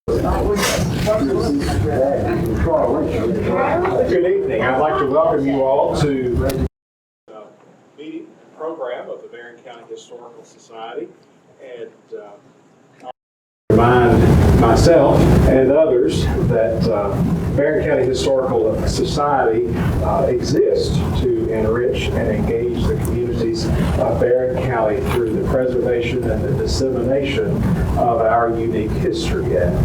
Good evening. I'd like to welcome you all to the meeting program of the Barren County Historical Society, and remind myself and others that Barren County Historical Society exists to enrich and engage the communities of Barren County through the preservation and the dissemination of our unique history. And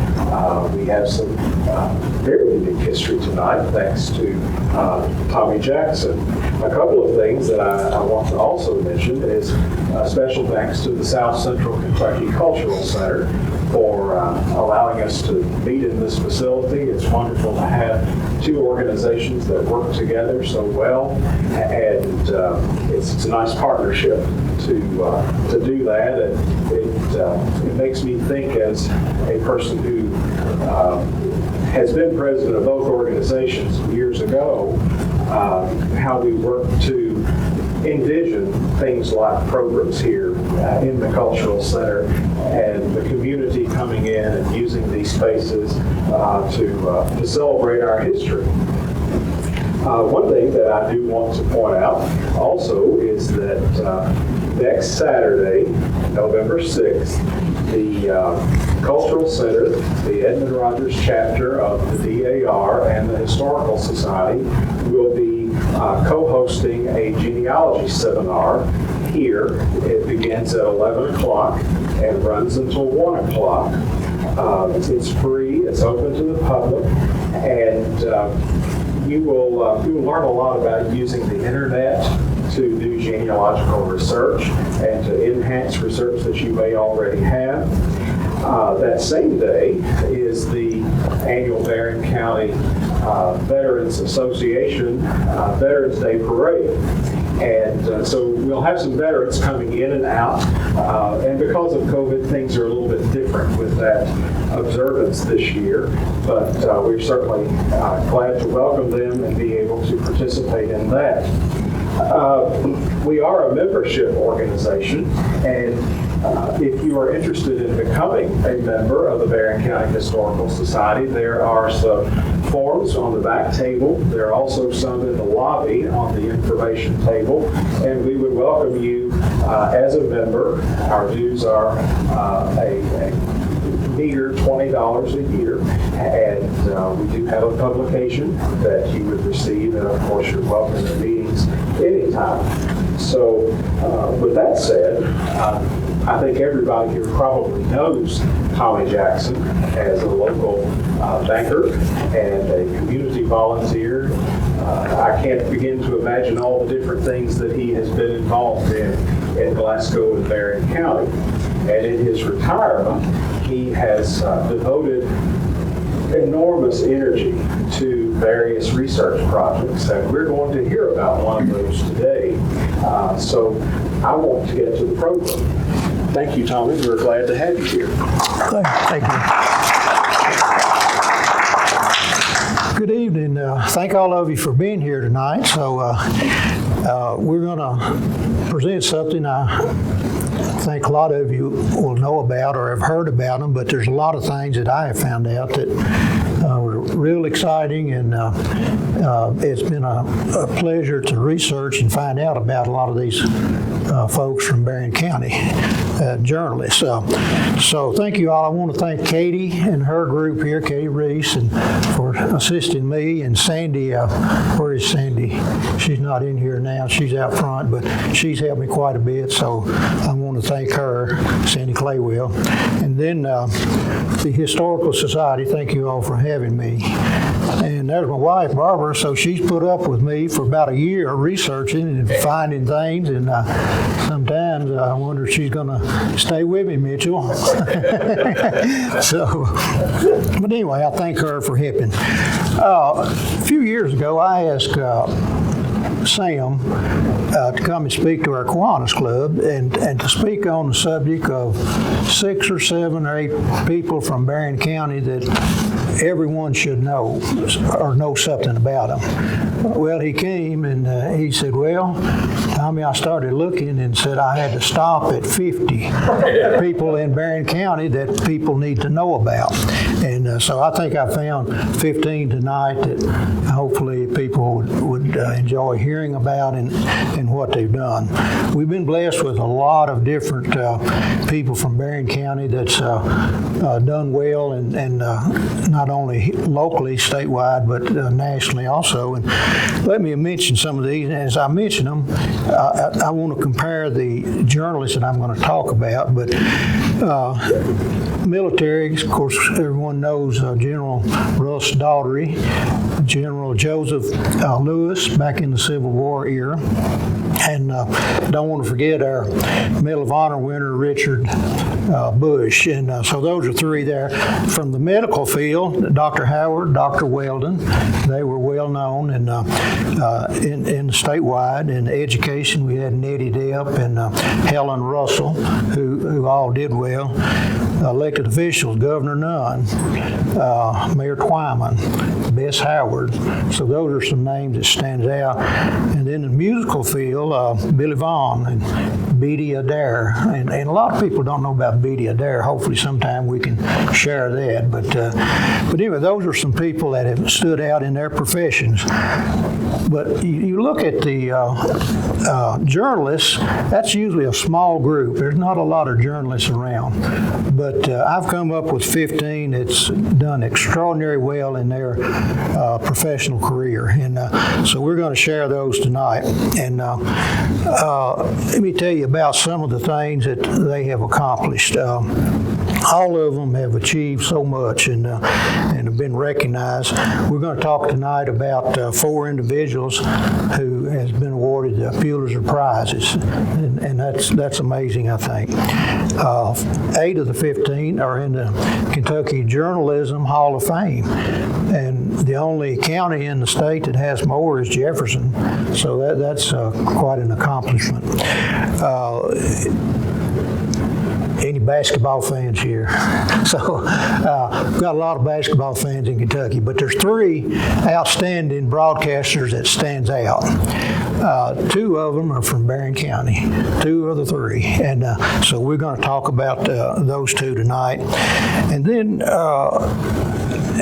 we have some very unique history tonight, thanks to Tommy Jackson. A couple of things that I want to also mention is special thanks to the South Central Kentucky Cultural Center for allowing us to meet in this facility. It's wonderful to have two organizations that work together so well, and it's a nice partnership to do that. And it makes me think, as a person who has been president of both organizations years ago, how we work to envision things like programs here in the Cultural Center and the community coming in and using these spaces to celebrate our history. One thing that I do want to point out also is that next Saturday, November 6th, the Cultural Center, the Edmund Rogers chapter of the DAR and the Historical Society will be co-hosting a genealogy seminar here. It begins at 11 o'clock and runs until 1 o'clock. It's free, it's open to the public, and you will learn a lot about using the internet to do genealogical research and to enhance research that you may already have. That same day is the annual Barren County Veterans Association Veterans Day Parade. And so we'll have some veterans coming in and out. And because of COVID, things are a little bit different with that observance this year. But we're certainly glad to welcome them and be able to participate in that. We are a membership organization, and if you are interested in becoming a member of the Barren County Historical Society, there are some forms on the back table. There are also some in the lobby on the information table, and we would welcome you as a member. Our dues are a meter, $20 a year, and we do have a publication that you would receive, and of course you're welcome to meetings anytime. So with that said, I think everybody here probably knows Tommy Jackson as a local banker and a community volunteer. I can't begin to imagine all the different things that he has been involved in Glasgow and Barren County. And in his retirement, he has devoted enormous energy to various research projects, and we're going to hear about one of those today. So I want to get to the program. Thank you, Tommy. We're glad to have you here. Thank you. Good evening. Thank all of you for being here tonight. So we're going to present something I think a lot of you will know about or have heard about them, but there's a lot of things that I have found out that were real exciting, and it's been a pleasure to research and find out about a lot of these folks from Barren County, journalists. So thank you all. I want to thank Katie and her group here, Katie Reese, and for assisting me, and Sandy. Where is Sandy? She's not in here now. She's out front, but she's helped me quite a bit, so I want to thank her, Sandy Claywell. And then the Historical Society, thank you all for having me. And there's my wife, Barbara, so she's put up with me for about a year researching and finding things, and sometimes I wonder if she's going to stay with me, Mitchell. But anyway, I thank her for helping. A few years ago, I asked Sam to come and speak to our Kiwanis Club and to speak on the subject of 6 or 7 or 8 people from Barren County that everyone should know or know something about him. Well, he came and he said, well, Tommy, I started looking and said I had to stop at 50 people in Barren County that people need to know about. And so I think I found 15 tonight that hopefully people would enjoy hearing about and what they've done. We've been blessed with a lot of different people from Barren County that's done well and not only locally, statewide, but nationally also. And let me mention some of these. As I mention them, I want to compare the journalists that I'm going to talk about, but military, of course, everyone knows General Russ Daugherty, General Joseph Lewis back in the Civil War era, and don't want to forget our Medal of Honor winner, Richard Bush. And so those are three there. From the medical field, Dr. Howard, Dr. Weldon, they were well known and in statewide. In education, we had Nettie Depp and Helen Russell, who all did well. Elected officials, Governor Nunn, Mayor Twyman, Bess Howard. So those are some names that stands out. And then in the musical field, Billy Vaughn and Beatty Adair. And a lot of people don't know about Beatty Adair. Hopefully sometime we can share that. But anyway, those are some people that have stood out in their professions. But you look at the journalists, that's usually a small group. There's not a lot of journalists around. But I've come up with 15 that's done extraordinarily well in their professional career. And so we're going to share those tonight. And let me tell you about some of the things that they have accomplished. All of them have achieved so much and have been recognized. We're going to talk tonight about 4 individuals who has been awarded the Pulitzer Prizes, and that's amazing, I think. 8 of the 15 are in the Kentucky Journalism Hall of Fame, and the only county in the state that has more is Jefferson, so that's quite an accomplishment. Any basketball fans here? So we've got a lot of basketball fans in Kentucky, but there's 3 outstanding broadcasters that stands out. 2 of them are from Barren County, 2 of the 3. And so we're going to talk about those 2 tonight. And then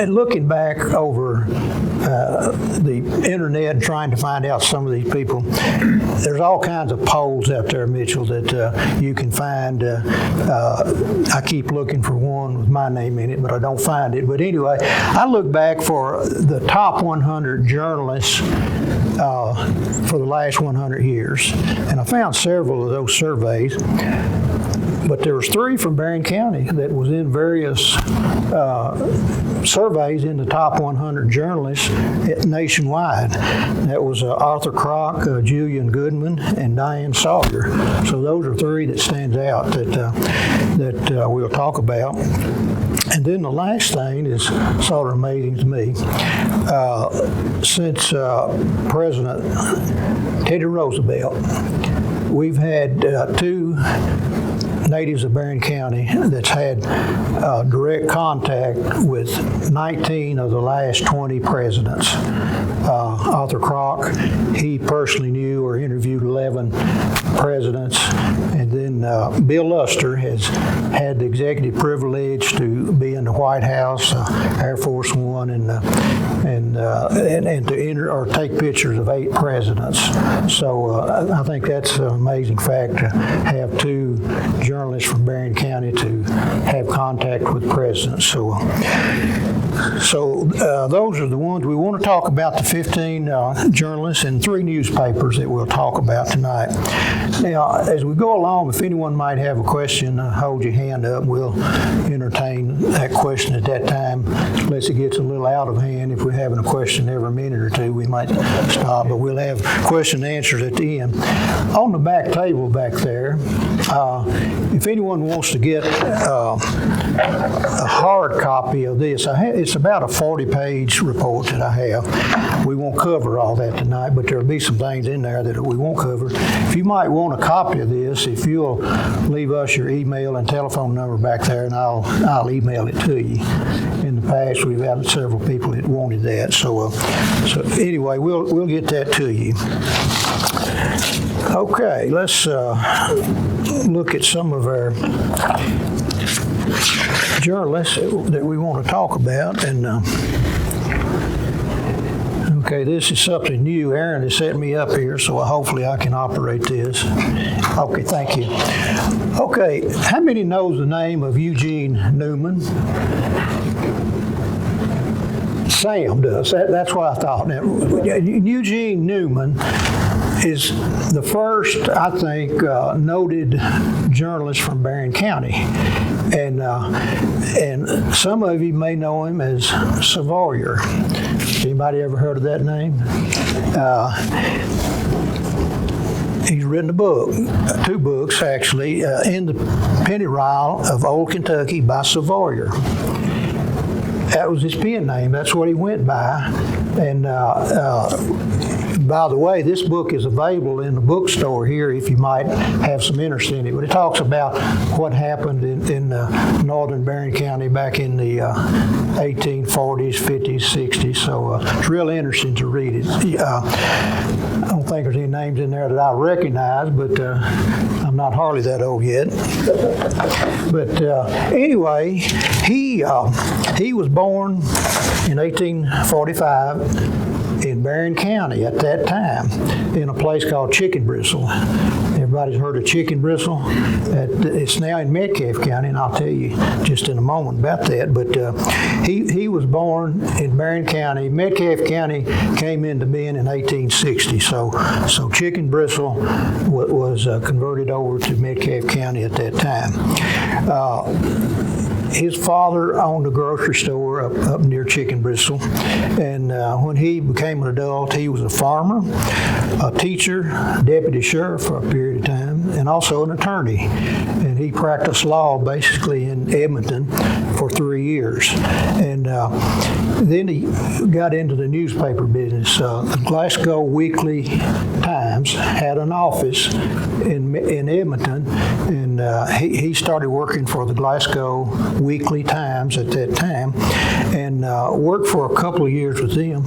and looking back over the internet and trying to find out some of these people, there's all kinds of polls out there, Mitchell, that you can find. I keep looking for one with my name in it, but I don't find it. But anyway, I look back for the top 100 journalists for the last 100 years, and I found several of those surveys. But there was 3 from Barren County that was in various surveys in the top 100 journalists nationwide. That was Arthur Kroc, Julian Goodman, and Diane Sawyer. So those are 3 that stands out that we'll talk about. And then the last thing is sort of amazing to me. Since President Teddy Roosevelt, we've had 2 natives of Barren County that's had direct contact with 19 of the last 20 presidents. Arthur Kroc, he personally knew or interviewed 11 presidents, and then Bill Luster has had the executive privilege to be in the White House, Air Force One, and to enter or take pictures of 8 presidents. So I think that's an amazing fact to have 2 journalists from Barren County to have contact with presidents. So those are the ones we want to talk about, the 15 journalists and 3 newspapers that we'll talk about tonight. Now, as we go along, if anyone might have a question, hold your hand up. We'll entertain that question at that time, unless it gets a little out of hand. If we're having a question every minute or 2, we might stop, but we'll have question and answers at the end. On the back table back there, if anyone wants to get a hard copy of this, it's about a 40-page report that I have. We won't cover all that tonight, but there'll be some things in there that we won't cover. If you might want a copy of this, if you'll leave us your email and telephone number back there, and I'll email it to you in the the past, we've had several people that wanted that. So anyway, we'll get that to you. Okay, let's look at some of our journalists that we want to talk about. And okay, this is something new. Aaron has set me up here, so hopefully I can operate this. Okay, thank you. Okay, how many knows the name of Eugene Newman? Sam does. That's what I thought. Now, Eugene Newman is the first, I think, noted journalist from Barren County. And some of you may know him as Savoyer. Anybody ever heard of that name? He's written a book, 2 books actually, In the Pennyrile of Old Kentucky by Savoyer. That was his pen name. That's what he went by. And by the way, this book is available in the bookstore here if you might have some interest in it. But it talks about what happened in northern Barren County back in the 1840s, 50s, 60s. So it's really interesting to read it. I don't think there's any names in there that I recognize, but I'm not hardly that old yet. But anyway, he was born in 1845 in Barren County at that time, in a place called Chicken Bristle. Everybody's heard of Chicken Bristle? It's now in Metcalfe County, and I'll tell you just in a moment about that. But he was born in Barren County. Metcalfe County came into being in 1860. So Chicken Bristle was converted over to Metcalfe County at that time. His father owned a grocery store up near Chicken Bristle, and when he became an adult, he was a farmer, a teacher, deputy sheriff for a period of time, and also an attorney. And he practiced law basically in Edmonton for 3 years. And then he got into the newspaper business. The Glasgow Weekly Times had an office in Edmonton, and he started working for the Glasgow Weekly Times at that time, and worked for a couple of years with them,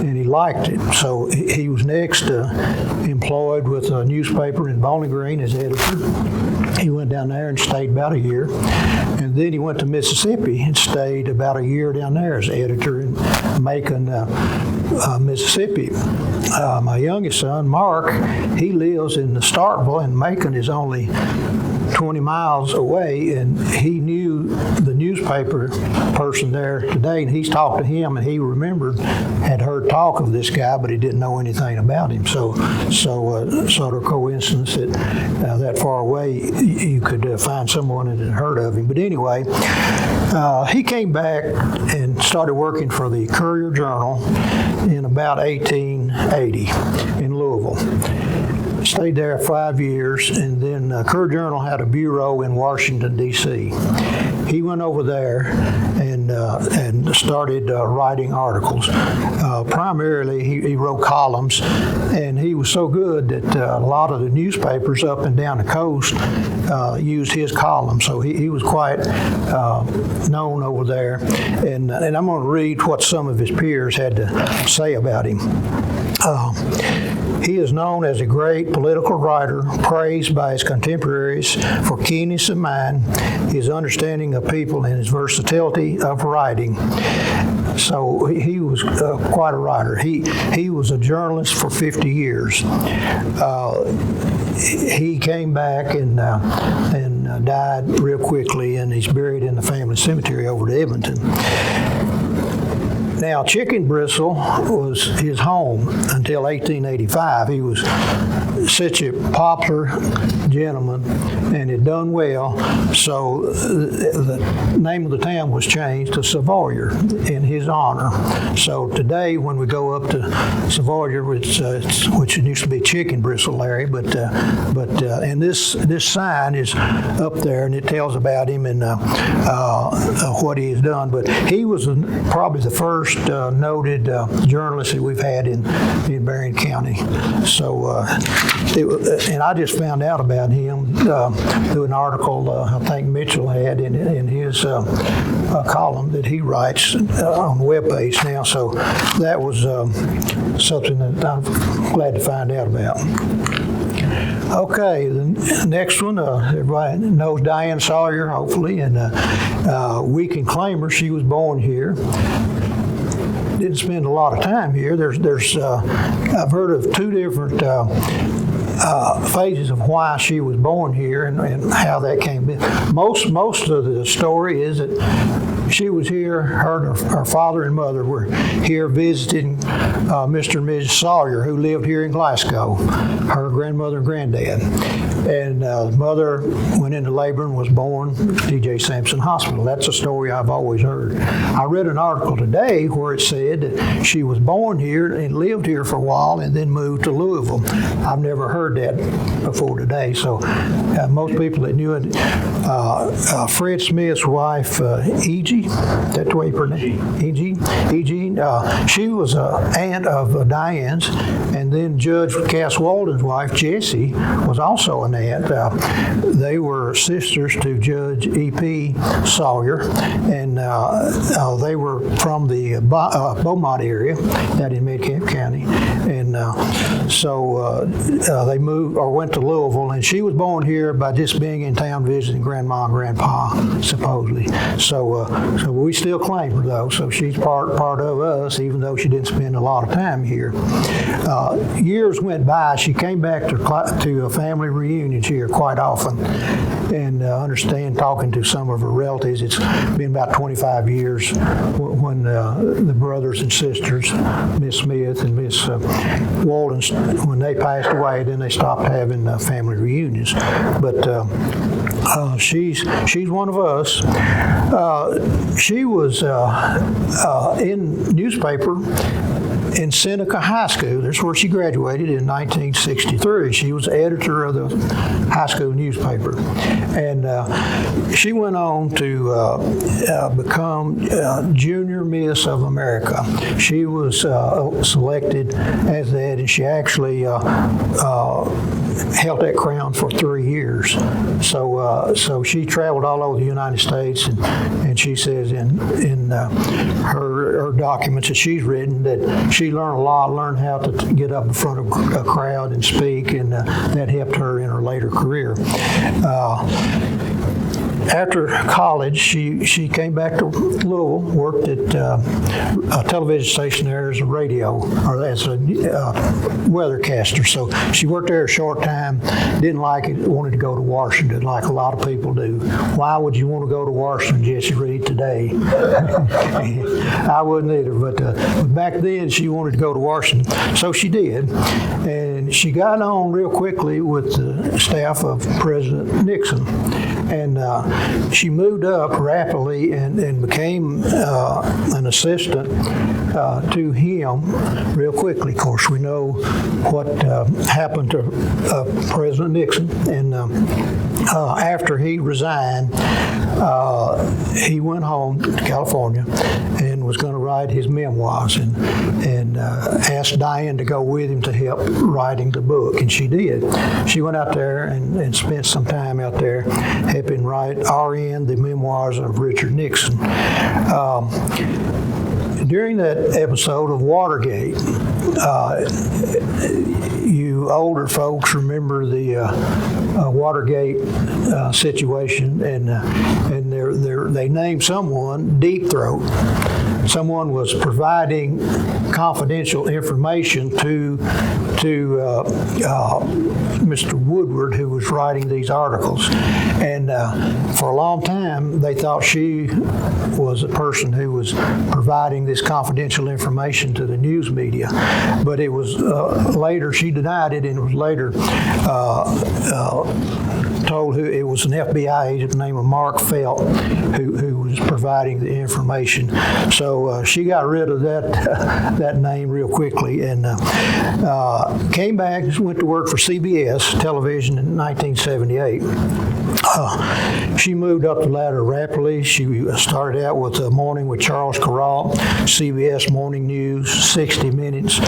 and he liked it. So he was next employed with a newspaper in Bowling Green as editor. He went down there and stayed about a year, and then he went to Mississippi and stayed about a year down there as editor in Macon, Mississippi. My youngest son, Mark, he lives in Starkville, and Macon is only 20 miles away, and he knew the newspaper person there today, and he's talked to him, and he had heard talk of this guy, but he didn't know anything about him. So sort of coincidence that that far away you could find someone that had heard of him. But anyway, he came back and started working for the Courier Journal in about 1880 in Louisville. Stayed there 5 years, and then Courier Journal had a bureau in Washington, D.C. He went over there and started writing articles. Primarily, he wrote columns, and he was so good that a lot of the newspapers up and down the coast used his columns. So he was quite known over there. And I'm going to read what some of his peers had to say about him. He is known as a great political writer, praised by his contemporaries for keenness of mind, his understanding of people, and his versatility of writing. So he was quite a writer. He was a journalist for 50 years. He came back and died real quickly, and he's buried in the family cemetery over to Edmonton. Now, Chicken Bristle was his home until 1885. He was such a popular gentleman and had done well, so the name of the town was changed to Savoyer in his honor. So today, when we go up to Savoyer, which used to be Chicken Bristle area, and this sign is up there, and it tells about him and what he has done. But he was probably the first noted journalist that we've had in Barren County. So, and I just found out about about him through an article I think Mitchell had in his column that he writes on the webpage now. So that was something that I'm glad to find out about. Okay, the next one, everybody knows Diane Sawyer, hopefully, and we can claim her. She was born here. Didn't spend a lot of time here. I've heard of two different phases of why she was born here and how that came in. Most of the story is that she was here, her father and mother were here visiting Mr. and Mrs. Sawyer, who lived here in Glasgow, her grandmother and granddad. And mother went into labor and was born at T.J. Sampson Hospital. That's a story I've always heard. I read an article today where it said that she was born here and lived here for a while and then moved to Louisville. I've never heard that before today. So most people that knew it, Fred Smith's wife, E.G., that's the way you pronounce it? E.G. She was an aunt of Diane's, and then Judge Cass Walden's wife, Jessie, was also an aunt. They were sisters to Judge E.P. Sawyer, and they were from the Beaumont area out in Metcalfe County. And so they moved or went to Louisville, and she was born here by just being in town visiting Grandma and Grandpa, supposedly. So we still claim her, though, so she's part of us, even though she didn't spend a lot of time here. Years went by. She came back to family reunions here quite often, and understand talking to some of her relatives. It's been about 25 years when the brothers and sisters, Miss Smith and Miss Walden, when they passed away, then they stopped having family reunions. But she's one of us. She was in newspaper in Seneca High School. That's where she graduated in 1963. She was editor of the high school newspaper. And she went on to become Junior Miss of America. She was selected as that, and she actually held that crown for 3 years. So she traveled all over the United States, and she says in her documents that she's written that she learned a lot, learned how to get up in front of a crowd and speak, and that helped her in her later career. After college, she came back to Louisville, worked at a television station there as a radio, or as a weathercaster. So she worked there a short time, didn't like it, wanted to go to Washington, like a lot of people do. Why would you want to go to Washington, Jesse Reed, today? I wouldn't either, but back then she wanted to go to Washington. So she did, and she got on real quickly with the staff of President Nixon. And she moved up rapidly and became an assistant to him real quickly. Of course, we know what happened to President Nixon. And after he resigned, he went home to California and was going to write his memoirs, and asked Diane to go with him to help writing the book, and she did. She went out there and spent some time out there helping write R.N., the memoirs of Richard Nixon. During that episode of Watergate, you older folks remember the Watergate situation, and they named someone Deep Throat. Someone was providing confidential information to Mr. Woodward, who was writing these articles. And for a long time, they thought she was a person who was providing this confidential information to the news media. But it was later, she denied it, and it was later told who it was an FBI agent named Mark Felt who was providing the information. So she got rid of that name real quickly, and came back, went to work for CBS television in 1978. She moved up the ladder rapidly. She started out with Morning with Charles Carrault, CBS Morning News, 60 Minutes.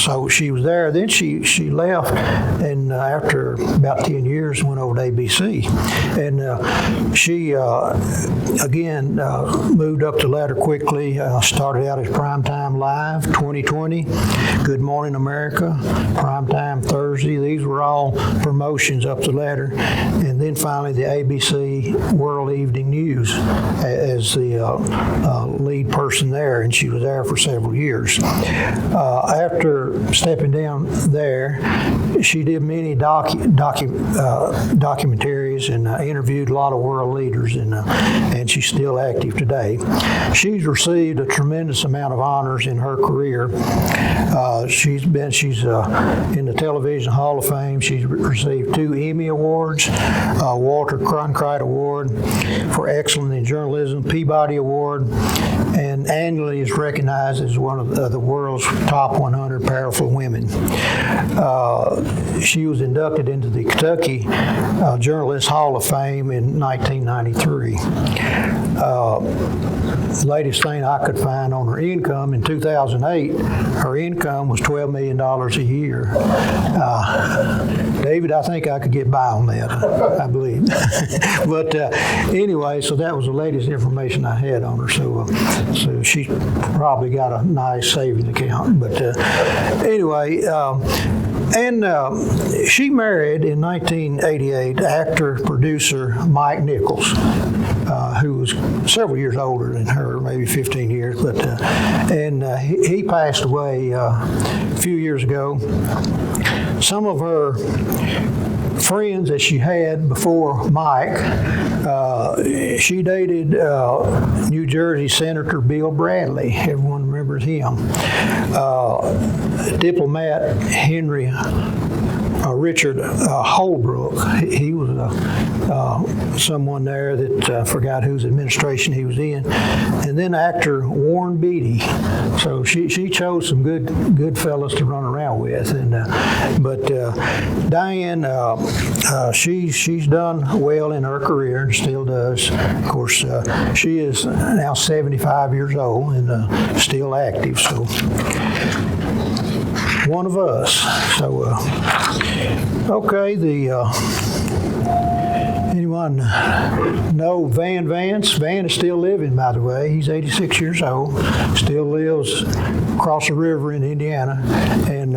So she was there. Then she left, and after about 10 years, went over to ABC. And she, again, moved up the ladder quickly, started out as Primetime Live, 2020, Good Morning America, Primetime Thursday. These were all promotions up the ladder. And then finally the ABC World Evening News as the lead person there, and she was there for several years. After stepping down there, she did many documentaries and interviewed a lot of world leaders, and she's still active today. She's received a tremendous amount of honors in her career. She's in the Television Hall of Fame. She's received 2 Emmy Awards, Walter Cronkite Award for Excellence in Journalism, Peabody Award, and annually is recognized as one of the world's top 100 powerful women. She was inducted into the Kentucky Journalists Hall of Fame in 1993. The latest thing I could find on her income in 2008, her income was $12 million a year. David, I think I could get by on that, I believe. But anyway, so that was the latest information I had on her. So she probably got a nice savings account. But anyway, she married in 1988 actor-producer Mike Nichols, who was several years older than her, maybe 15 years. But he passed away a few years ago. Some of her friends that she had before Mike, she dated New Jersey Senator Bill Bradley. Everyone remembers him. Diplomat Henry Richard Holbrook. He was someone there that I forgot whose administration he was in. And then actor Warren Beatty. So she chose some good fellas to run around with. But Diane, she's done well in her career and still does. Of course, she is now 75 years old and still active. So one of us. So, okay, anyone know Van Vance? Van is still living, by the way. He's 86 years old, still lives across the river in Indiana. And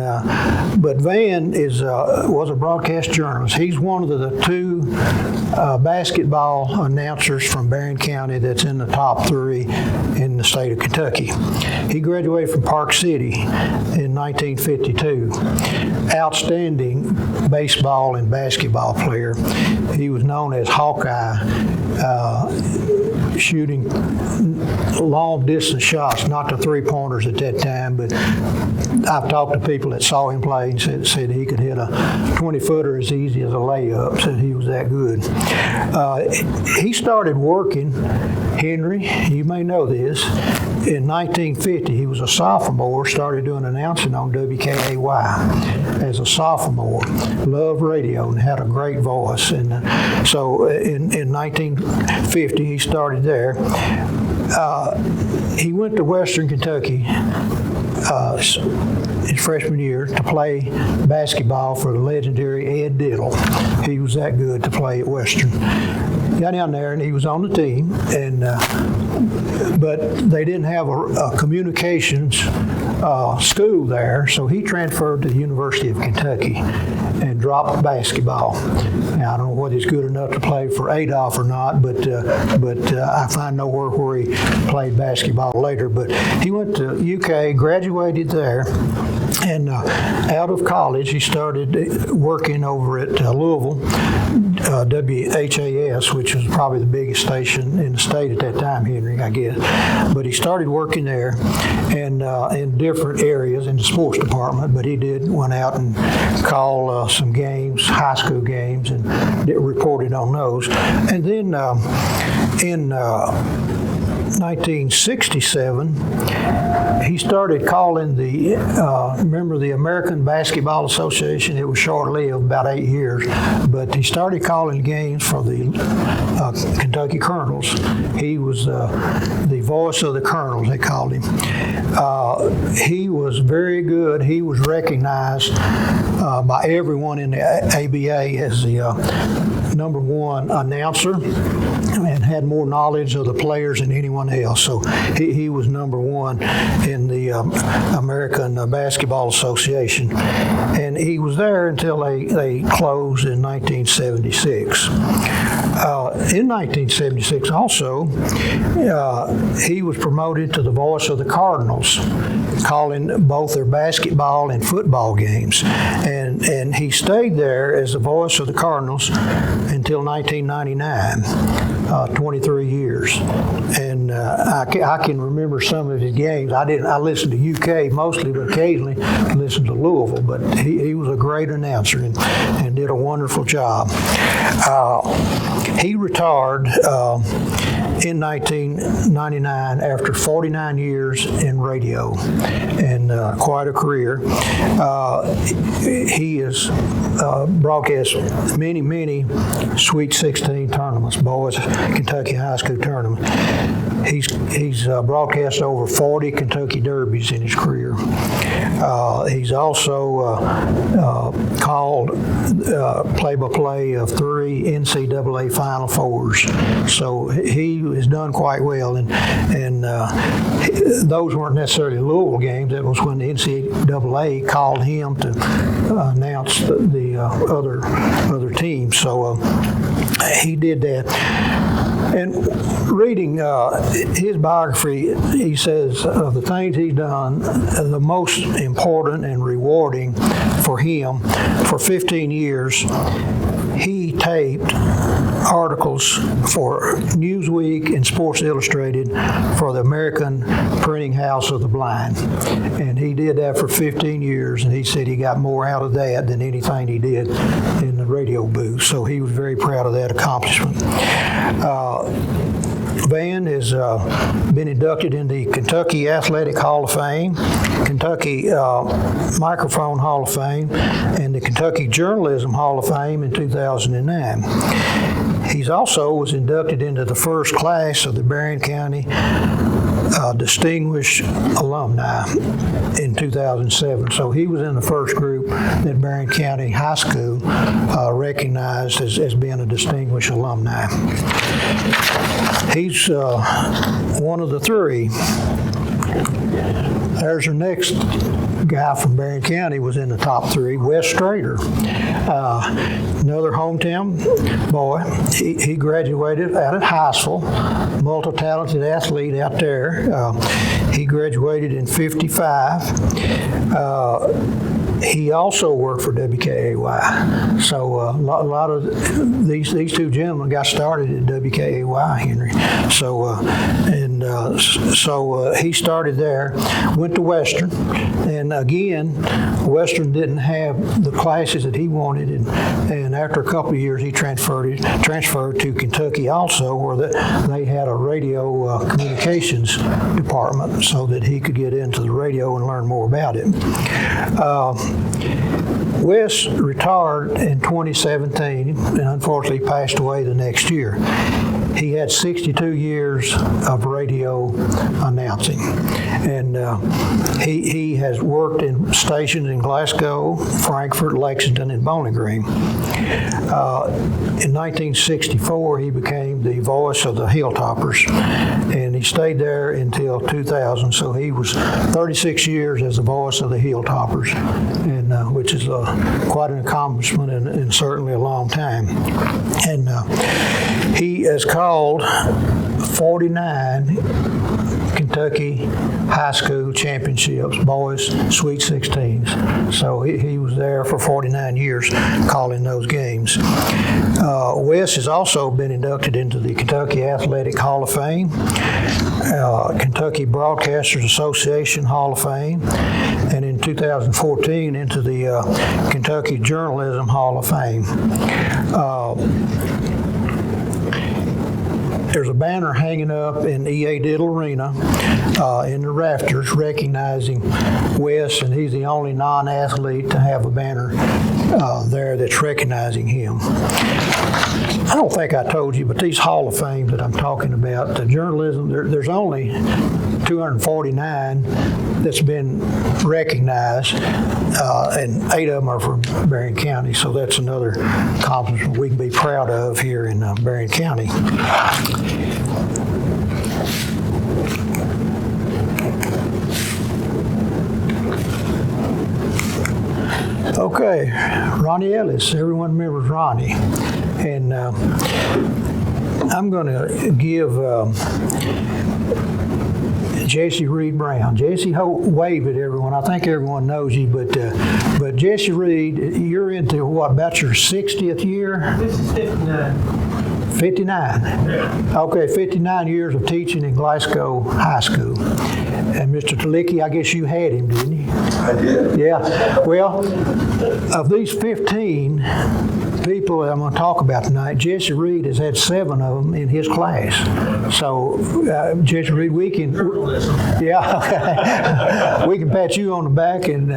but Van was a broadcast journalist. He's one of the 2 basketball announcers from Barren County that's in the top 3 in the state of Kentucky. He graduated from Park City in 1952. Outstanding baseball and basketball player. He was known as Hawkeye, shooting long distance shots, not the 3-pointers at that time, but I've talked to people that saw him play and said he could hit a 20-footer as easy as a layup, said he was that good. He started working, Henry, you may know this, in 1950. He was a sophomore, started doing announcing on WKAY as a sophomore, loved radio and had a great voice. And so in 1950, he started there. He went to Western Kentucky his freshman year to play basketball for the legendary Ed Diddle. He was that good to play at Western. Got down there and he was on the team, and but they didn't have a communications school there, so he transferred to the University of Kentucky and dropped basketball. Now, I don't know whether he's good enough to play for Adolph or not, but I find nowhere where he played basketball later. But he went to UK, graduated there, and out of college, he started working over at Louisville, WHAS, which was probably the biggest station in the state at that time, Henry, I guess. But he started working there and in different areas in the sports department, but he went out and called some games, high school games, and reported on those. And then in 1967, He started calling remember the American Basketball Association? It was short-lived, about 8 years, but he started calling games for the Kentucky Colonels. He was the voice of the Colonels, they called him. He was very good. He was recognized by everyone in the ABA as the #1 announcer and had more knowledge of the players than anyone else. So he was #1 in the American Basketball Association. And he was there until they closed in 1976. In 1976 also, he was promoted to the voice of the Cardinals, calling both their basketball and football games. And he stayed there as the voice of the Cardinals until 1999, 23 years. And I can remember some of his games. I listened to UK mostly, but occasionally listened to Louisville. But he was a great announcer and did a wonderful job. He retired in 1999 after 49 years in radio and quite a career. He has broadcast many Sweet 16 tournaments, boys Kentucky high school tournaments. He's broadcast over 40 Kentucky Derbies in his career. He's also called play-by-play of 3 NCAA Final Fours. So he has done quite well, and those weren't necessarily Louisville games. That was when the NCAA called him to announce the other teams. So he did that. And reading his biography, he says of the things he's done, the most important and rewarding for him, for 15 years, he taped articles for Newsweek and Sports Illustrated for the American Printing House of the Blind. And he did that for 15 years, and he said he got more out of that than anything he did in the radio booth. So he was very proud of that accomplishment. Van has been inducted in the Kentucky Athletic Hall of Fame, Kentucky Microphone Hall of Fame, and the Kentucky Journalism Hall of Fame in 2009. He's also was inducted into the first class of the Barren County Distinguished Alumni in 2007. So he was in the first group that Barren County High School recognized as being a distinguished alumni. He's one of the 3. There's our next guy from Barren County was in the top 3, Wes Strader. Another hometown boy. He graduated out at Heisel, multi-talented athlete out there. He graduated in '55. He also worked for WKAY. So a lot of these 2 gentlemen got started at WKAY, Henry. So he started there, went to Western, and again, Western didn't have the classes that he wanted, and after a couple of years, he transferred to Kentucky also, where they had a radio communications department, so that he could get into the radio and learn more about it. Wes retired in 2017 and unfortunately passed away the next year. He had 62 years of radio announcing, and he has worked in stations in Glasgow, Frankfurt, Lexington, and Bowling Green. In 1964, he became the voice of the Hilltoppers, and he stayed there until 2000. So he was 36 years as the voice of the Hilltoppers, and which is quite an accomplishment and certainly a long time. And he has called 49 Kentucky high school championships, boys Sweet 16s. So he was there for 49 years calling those games. Wes has also been inducted into the Kentucky Athletic Hall of Fame, Kentucky Broadcasters Association Hall of Fame, and in 2014 into the Kentucky Journalism Hall of Fame. there's a banner hanging up in E.A. Diddle Arena in the rafters recognizing Wes, and he's the only non-athlete to have a banner there that's recognizing him. I don't think I told you, but these Hall of Fames that I'm talking about, the journalism, there's only 249 that's been recognized, and 8 of them are from Barren County, so that's another accomplishment we can be proud of here in Barren County. Okay, Ronnie Ellis, everyone remembers Ronnie, and I'm going to give Jesse Reed Brown. Jesse, wave at everyone. I think everyone knows you, but Jesse Reed, you're into what, about your 60th year? This is 59. 59? Yeah. Okay, 59 years of teaching in Glasgow High School. And Mr. Talicki, I guess you had him, didn't you? I did. Yeah. Well, of these 15 people that I'm going to talk about tonight, Jesse Reed has had 7 of them in his class. So, Jesse Reed, we can, yeah, we can pat you on the back and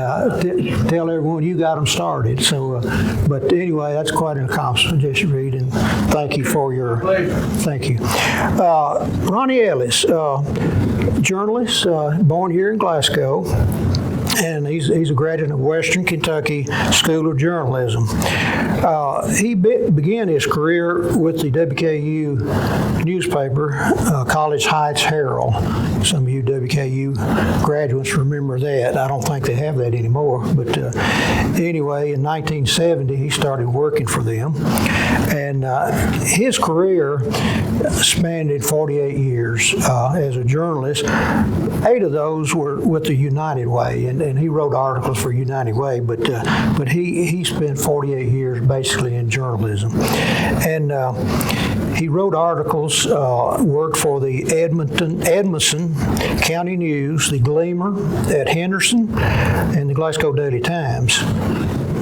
tell everyone you got them started. So, but anyway, that's quite an accomplishment, Jesse Reed, and thank you for your, thank you. Ronnie Ellis, journalist, born here in Glasgow. And he's a graduate of Western Kentucky School of Journalism. He began his career with the WKU newspaper, College Heights Herald. Some of you WKU graduates remember that. I don't think they have that anymore. But anyway, in 1970, he started working for them. And his career spanned 48 years as a journalist. 8 of those were with the United Way, and he wrote articles for United Way, but he spent 48 years basically in journalism. And he wrote articles, worked for the Edmonson County News, the Gleamer at Henderson, and the Glasgow Daily Times.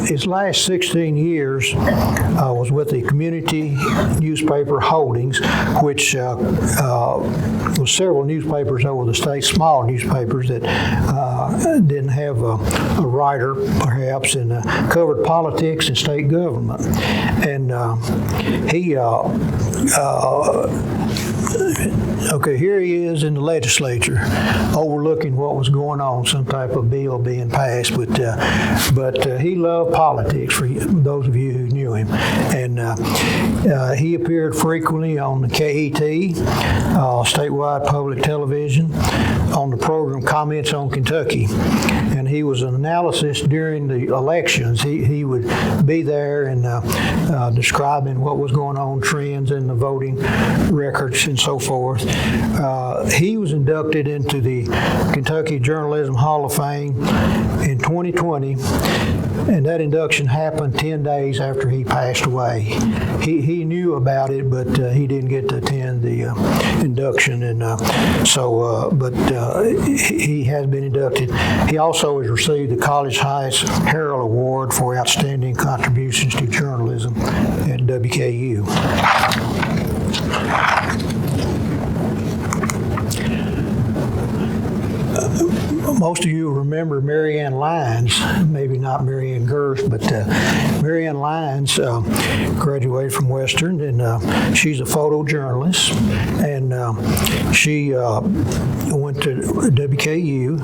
His last 16 years was with the Community Newspaper Holdings, which was several newspapers over the state, small newspapers that didn't have a writer, perhaps, and covered politics and state government. And he okay, here he is in the legislature, overlooking what was going on, some type of bill being passed. But he loved politics, for those of you who knew him. And he appeared frequently on the KET, statewide public television, on the program Comments on Kentucky. And he was an analyst during the elections. He would be there and describing what was going on, trends in the voting records and so forth. He was inducted into the Kentucky Journalism Hall of Fame in 2020, and that induction happened 10 days after he passed away. He knew about it, but he didn't get to attend the induction, and but he has been inducted. He also has received the College Heights Herald Award for outstanding contributions to journalism at WKU. Most of you remember Mary Ann Lyons, maybe not Mary Ann Gerst, but Mary Ann Lyons graduated from Western, and she's a photojournalist, and she went to WKU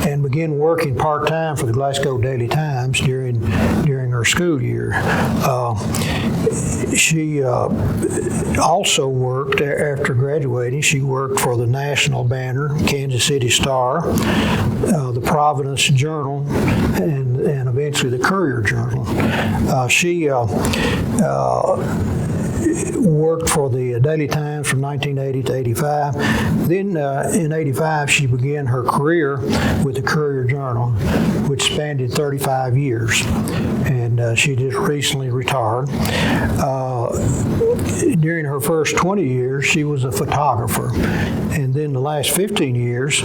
and began working part-time for the Glasgow Daily Times during her school year. She also worked, after graduating, she worked for the National Banner, Kansas City Star, the Providence Journal, and eventually the Courier Journal. She worked for the Daily Times from 1980 to 85. Then in 85, she began her career with the Courier Journal, which spanned 35 years. And she just recently retired. during her first 20 years, she was a photographer. And then the last 15 years,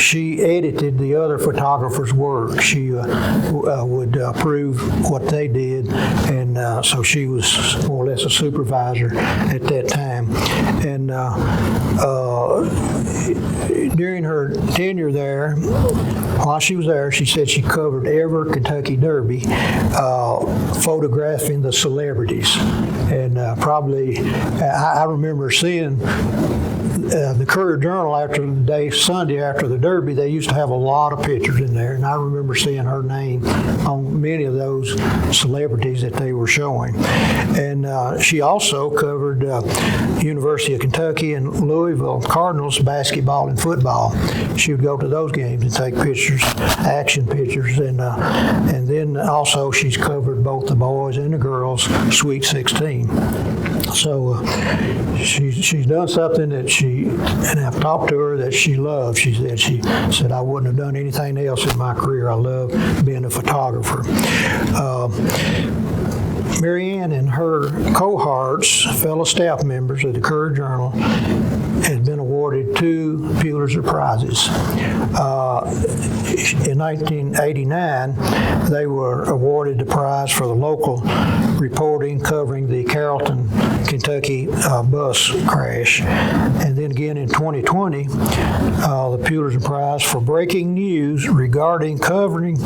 she edited the other photographers' work. She would approve what they did, and so she was more or less a supervisor at that time. And during her tenure there, while she was there, she said she covered every Kentucky Derby, photographing the celebrities. And probably, I remember seeing the Courier-Journal after the day, Sunday after the Derby, they used to have a lot of pictures in there, and I remember seeing her name on many of those celebrities that they were showing. And she also covered University of Kentucky and Louisville Cardinals basketball and football. She would go to those games and take pictures, action pictures, and then also she's covered both the boys and the girls Sweet 16. So she's done something that and I've talked to her, that she loves. She said, I wouldn't have done anything else in my career. I love being a photographer. Mary Ann and her cohorts, fellow staff members of the Courier-Journal, had been awarded 2 Pulitzer Prizes. In 1989, they were awarded the prize for the local reporting covering the Carrollton, Kentucky bus crash. And then again in 2020, the Pulitzer Prize for breaking news regarding covering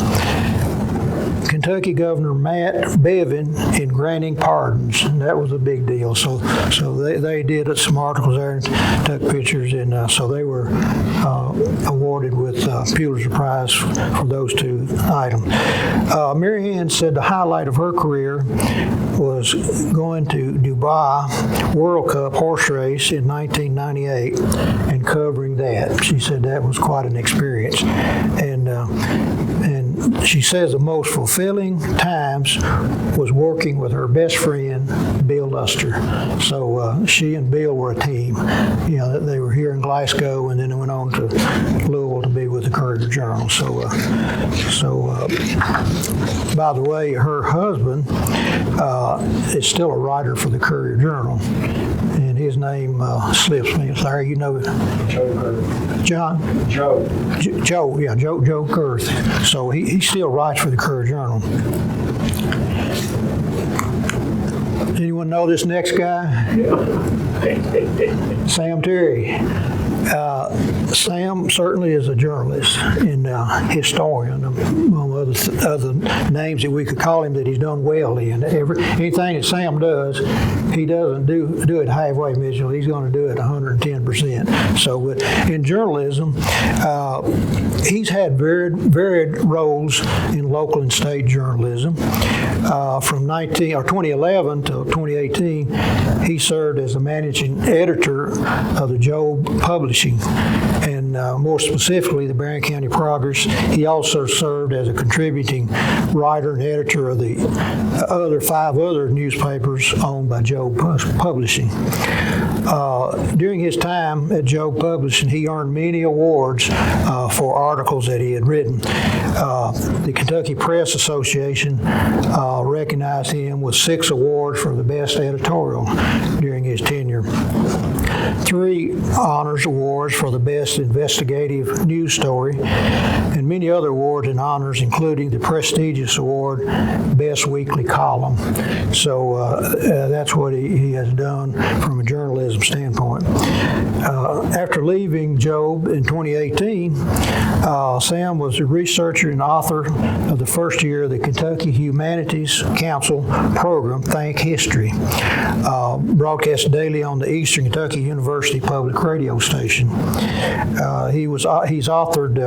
Kentucky Governor Matt Bevin in granting pardons, and that was a big deal. So they did some articles there and took pictures, and so they were awarded with Pulitzer Prize for those 2 items. Mary Ann said the highlight of her career was going to Dubai World Cup horse race in 1998 and covering that. She said that was quite an experience, and she says the most fulfilling times was working with her best friend, Bill Luster. So she and Bill were a team. You know, they were here in Glasgow, and then they went on to Louisville to be with the Courier-Journal. So by the way, her husband is still a writer for the Courier-Journal, and his name slips me. Larry, you know Joe Girth. John? Joe. Joe Girth. So he still writes for the Courier-Journal. Anyone know this next guy? Sam Terry. Sam certainly is a journalist and historian, among other names that we could call him that he's done well in. Anything that Sam does, he doesn't do it halfway, Mitchell. He's going to do it 110%. So in journalism, he's had varied roles in local and state journalism. From 2011 to 2018, he served as the managing editor of the Job Publishing, and more specifically, the Barren County Progress. He also served as a contributing writer and editor of the other 5 other newspapers owned by Job Publishing. During his time at Job Publishing, he earned many awards for articles that he had written. The Kentucky Press Association recognized him with 6 awards for the best editorial during his tenure. 3 honors awards for the best investigative news story, and many other awards and honors, including the prestigious award, Best Weekly Column. So that's what he has done from a journalism standpoint. After leaving Job in 2018, Sam was a researcher and author of the first year of the Kentucky Humanities Council program, Think History, broadcast daily on the Eastern Kentucky University Public Radio station. He's authored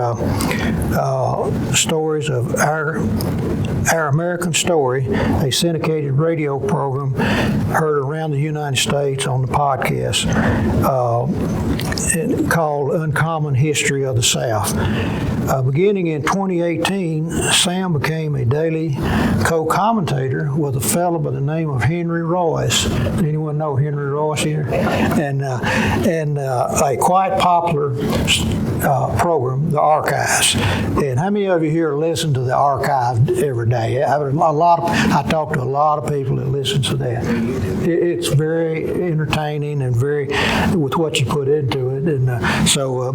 stories of Our American Story, a syndicated radio program heard around the United States on the podcast called Uncommon History of the South. Beginning in 2018, Sam became a daily co-commentator with a fellow by the name of Henry Royce. Anyone know Henry Royce here? And a quite popular program, the archives. And how many of you here listen to the archive every day? I talk to a lot of people that listen to that. It's very entertaining and very with what you put into it. And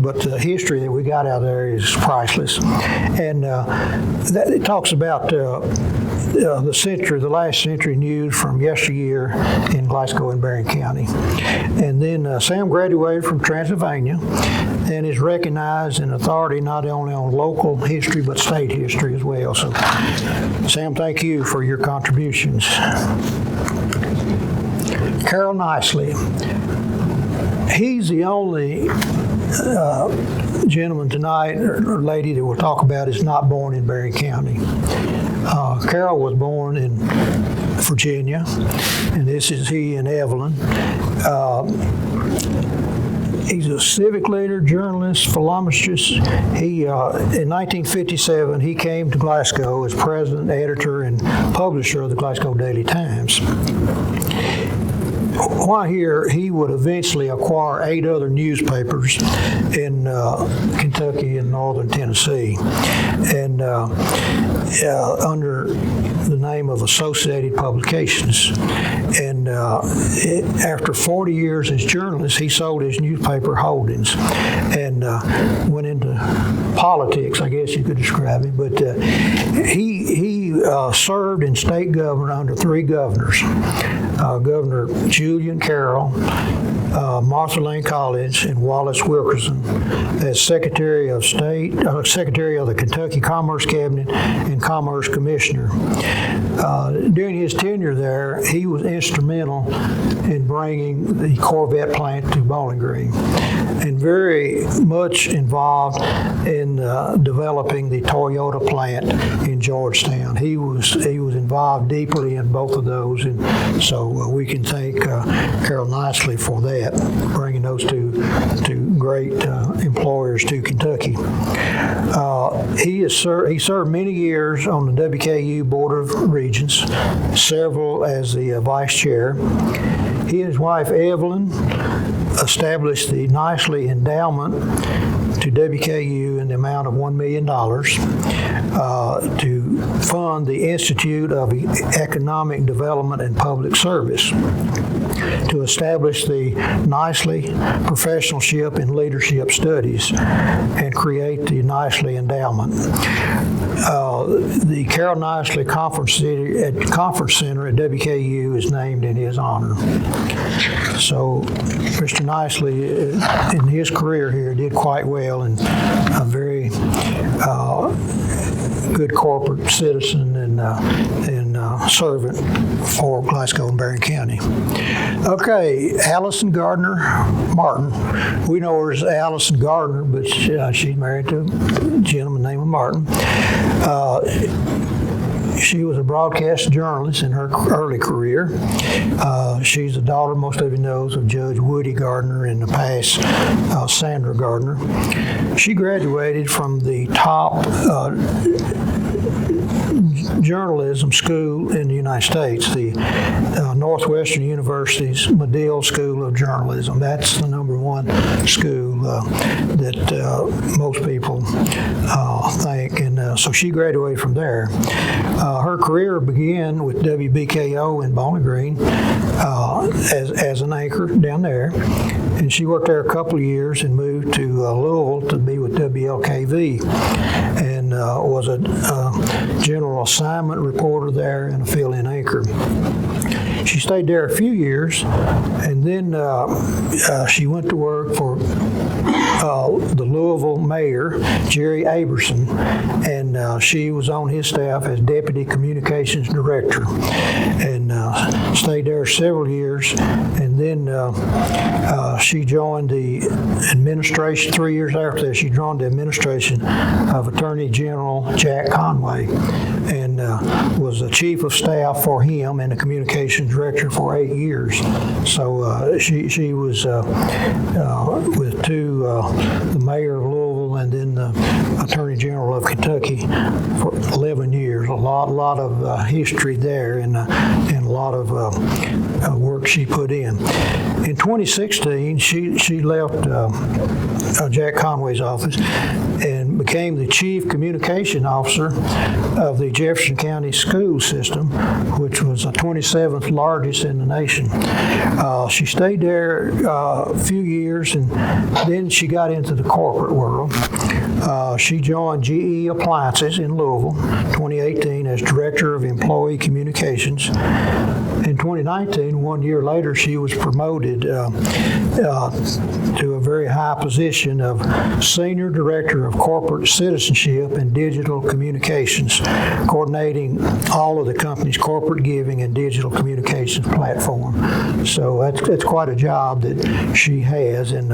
but the history that we got out there is priceless. And it talks about the last century news from yesteryear in Glasgow and Barren County. And then Sam graduated from Transylvania and is recognized an authority not only on local history but state history as well. So, Sam, thank you for your contributions. Carol Nicely. He's the only gentleman tonight or lady that we'll talk about is not born in Barren County. Carol was born in Virginia, and this is he and Evelyn. He's a civic leader, journalist, philanthropist. In 1957, he came to Glasgow as president, editor, and publisher of the Glasgow Daily Times. While here, he would eventually acquire 8 other newspapers in Kentucky and northern Tennessee, and under the name of Associated Publications. And after 40 years as journalist, he sold his newspaper holdings and went into politics, I guess you could describe him. But he served in state government under 3 governors. Governor Julian Carroll, Martha Lane College, and Wallace Wilkerson as Secretary of State, Secretary of the Kentucky Commerce Cabinet, and Commerce Commissioner. During his tenure there, he was instrumental in bringing the Corvette plant to Bowling Green, and very much involved in developing the Toyota plant in Georgetown. He was involved deeply in both of those, and so we can thank Carol Nicely for that, bringing those two great employers to Kentucky. He served many years on the WKU Board of Regents, several as the vice chair. He and his wife Evelyn established the Nicely Endowment to WKU in the amount of $1 million to fund the Institute of Economic Development and Public Service, to establish the Nicely Professionalship in Leadership Studies, and create the Nicely Endowment. The Carol Nicely Conference Center at WKU is named in his honor. So Mr. Nicely, in his career here, did quite well, and a very good corporate citizen and servant for Glasgow and Barren County. Okay, Allison Gardner Martin. We know her as Allison Gardner, but she's married to a gentleman named Martin. She was a broadcast journalist in her early career. She's the daughter, most of you know, of Judge Woody Gardner, in the past Sandra Gardner. She graduated from the top journalism school in the United States, the Northwestern University's Medill School of Journalism. That's the #1 school that most people think, and so she graduated from there. Her career began with WBKO in Bowling Green as an anchor down there, and she worked there a couple of years and moved to Louisville to be with WLKV, and was a general assignment reporter there and a fill-in anchor. She stayed there a few years, and then she went to work for the Louisville mayor, Jerry Aberson, and she was on his staff as Deputy Communications Director, and stayed there several years, and then she joined the administration. 3 years after that, she joined the administration of Attorney General Jack Conway, and was the chief of staff for him and the communications director for 8 years. So she was with the mayor of Louisville and then the Attorney General of Kentucky for 11 years. A lot of history there, and a lot of work she put in. In 2016, she left Jack Conway's office and became the Chief Communication Officer of the Jefferson County School System, which was the 27th largest in the nation. She stayed there a few years, and then she got into the corporate world. She joined GE Appliances in Louisville 2018 as Director of Employee Communications. In 2019, 1 year later, she was promoted to a very high position of Senior Director of Corporate Citizenship and Digital Communications, coordinating all of the company's corporate giving and digital communications platform. So that's quite a job that she has, and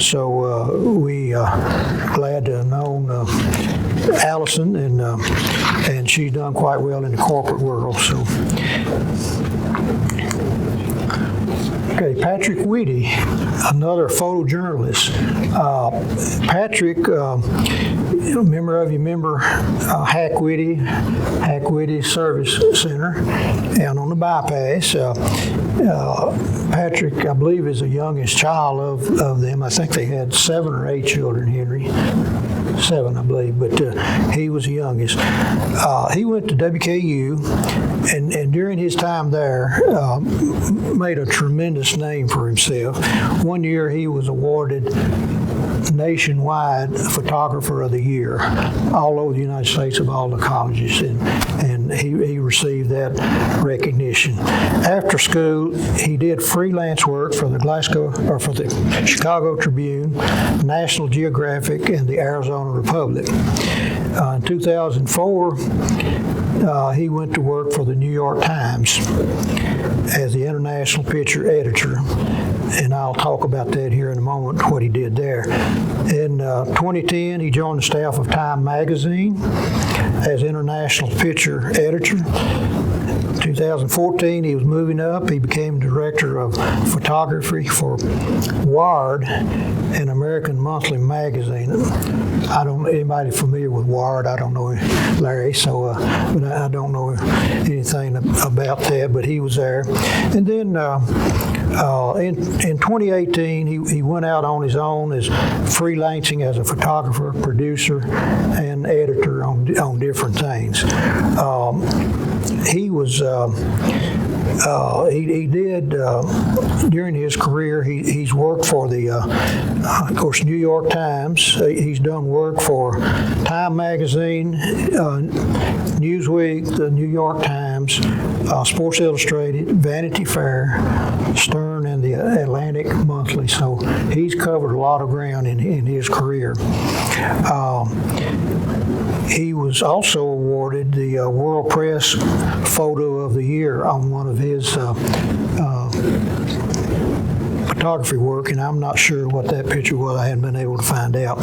so we glad to have known Allison, and she's done quite well in the corporate world. So. Okay, Patrick Whitty, another photojournalist. Patrick, remember Hack Whitty Service Center, and on the bypass. Patrick, I believe, is the youngest child of them. I think they had 7 or 8 children, Henry. 7, I believe, but he was the youngest. He went to WKU, and during his time there, made a tremendous name for himself. 1 year, he was awarded nationwide Photographer of the Year, all over the United States of all the colleges, and he received that recognition. After school, he did freelance work for the Chicago Tribune, National Geographic, and the Arizona Republic. In 2004, he went to work for the New York Times as the international picture editor, and I'll talk about that here in a moment, what he did there. In 2010, he joined the staff of Time magazine as international picture editor. 2014, he was moving up. He became director of photography for Wired, an American monthly magazine. Anybody familiar with Wired? I don't know Larry, so but I don't know anything about that. But he was there, and then in 2018, he went out on his own as freelancing as a photographer, producer, and editor on different things. He was he did during his career. He's worked for the of course New York Times. He's done work for Time magazine, Newsweek, the New York Times, Sports Illustrated, Vanity Fair, Stern, and the Atlantic Monthly. So he's covered a lot of ground in his career. He was also awarded the World Press Photo of the Year on one of his photography work, and I'm not sure what that picture was. I hadn't been able to find out.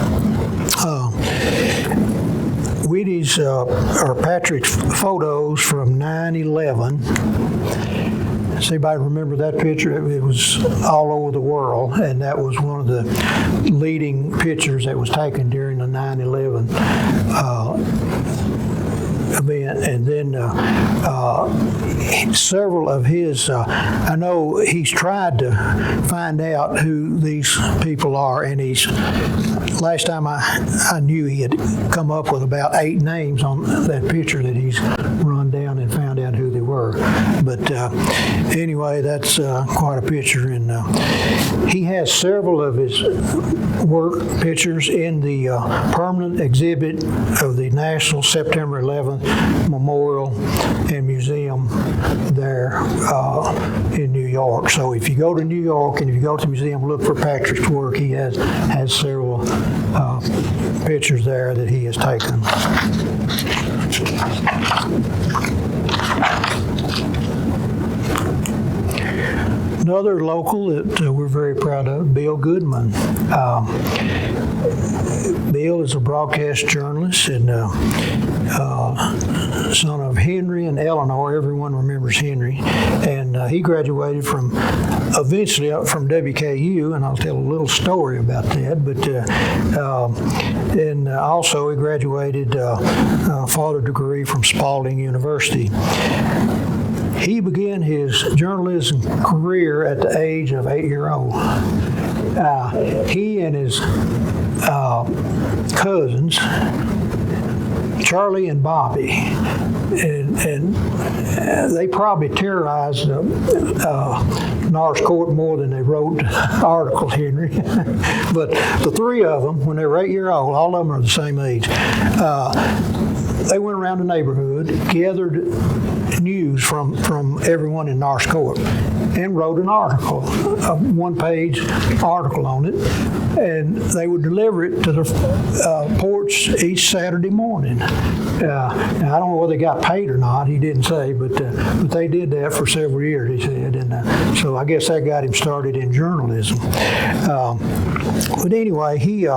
Whitty's or Patrick's photos from 9/11. Does anybody remember that picture? It was all over the world, and that was one of the leading pictures that was taken during the 9/11 event. And then several of his, I know he's tried to find out who these people are, and last time I knew he had come up with about 8 names on that picture that he's run down and found out who they were. But anyway, that's quite a picture, and he has several of his work pictures in the permanent exhibit of the National September 11th Memorial and Museum there in New York. So if you go to New York and if you go to the museum, look for Patrick's work. He has several pictures there that he has taken. Another local that we're very proud of, Bill Goodman. Bill Bill is a broadcast journalist and son of Henry and Eleanor. Everyone remembers Henry. And he graduated eventually from WKU, and I'll tell a little story about that. But and also he graduated father degree from Spalding University. He began his journalism career at the age of 8-year-old. He and his cousins, Charlie and Bobby, and they probably terrorized Norris Court more than they wrote articles, Henry. But the three of them, when they were 8-year-old, all of them are the same age, they went around the neighborhood, gathered news from everyone in Norris Court, and wrote an article, a one-page article on it, and they would deliver it to the porch each Saturday morning. Now, I don't know whether they got paid or not. He didn't say, but they did that for several years, he said, and so I guess that got him started in journalism. But anyway, he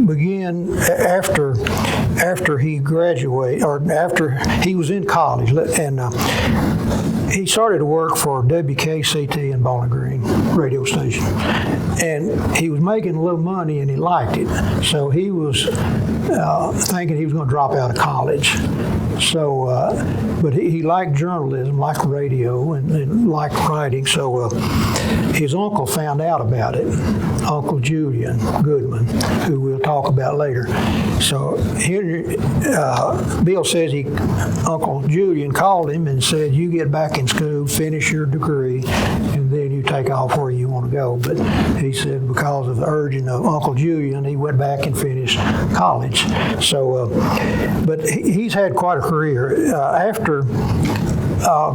began after he graduated, or after he was in college, and he started to work for WKCT in Bowling Green radio station, and he was making a little money and he liked it, so he was thinking he was going to drop out of college. So, but he liked journalism, liked radio, and liked writing. So his uncle found out about it, Uncle Julian Goodman, who we'll talk about later. So Bill says Uncle Julian called him and said, "You get back in school, finish your degree, and then you take off where you want to go." But he said because of the urging of Uncle Julian, he went back and finished college. So, but he's had quite a career. After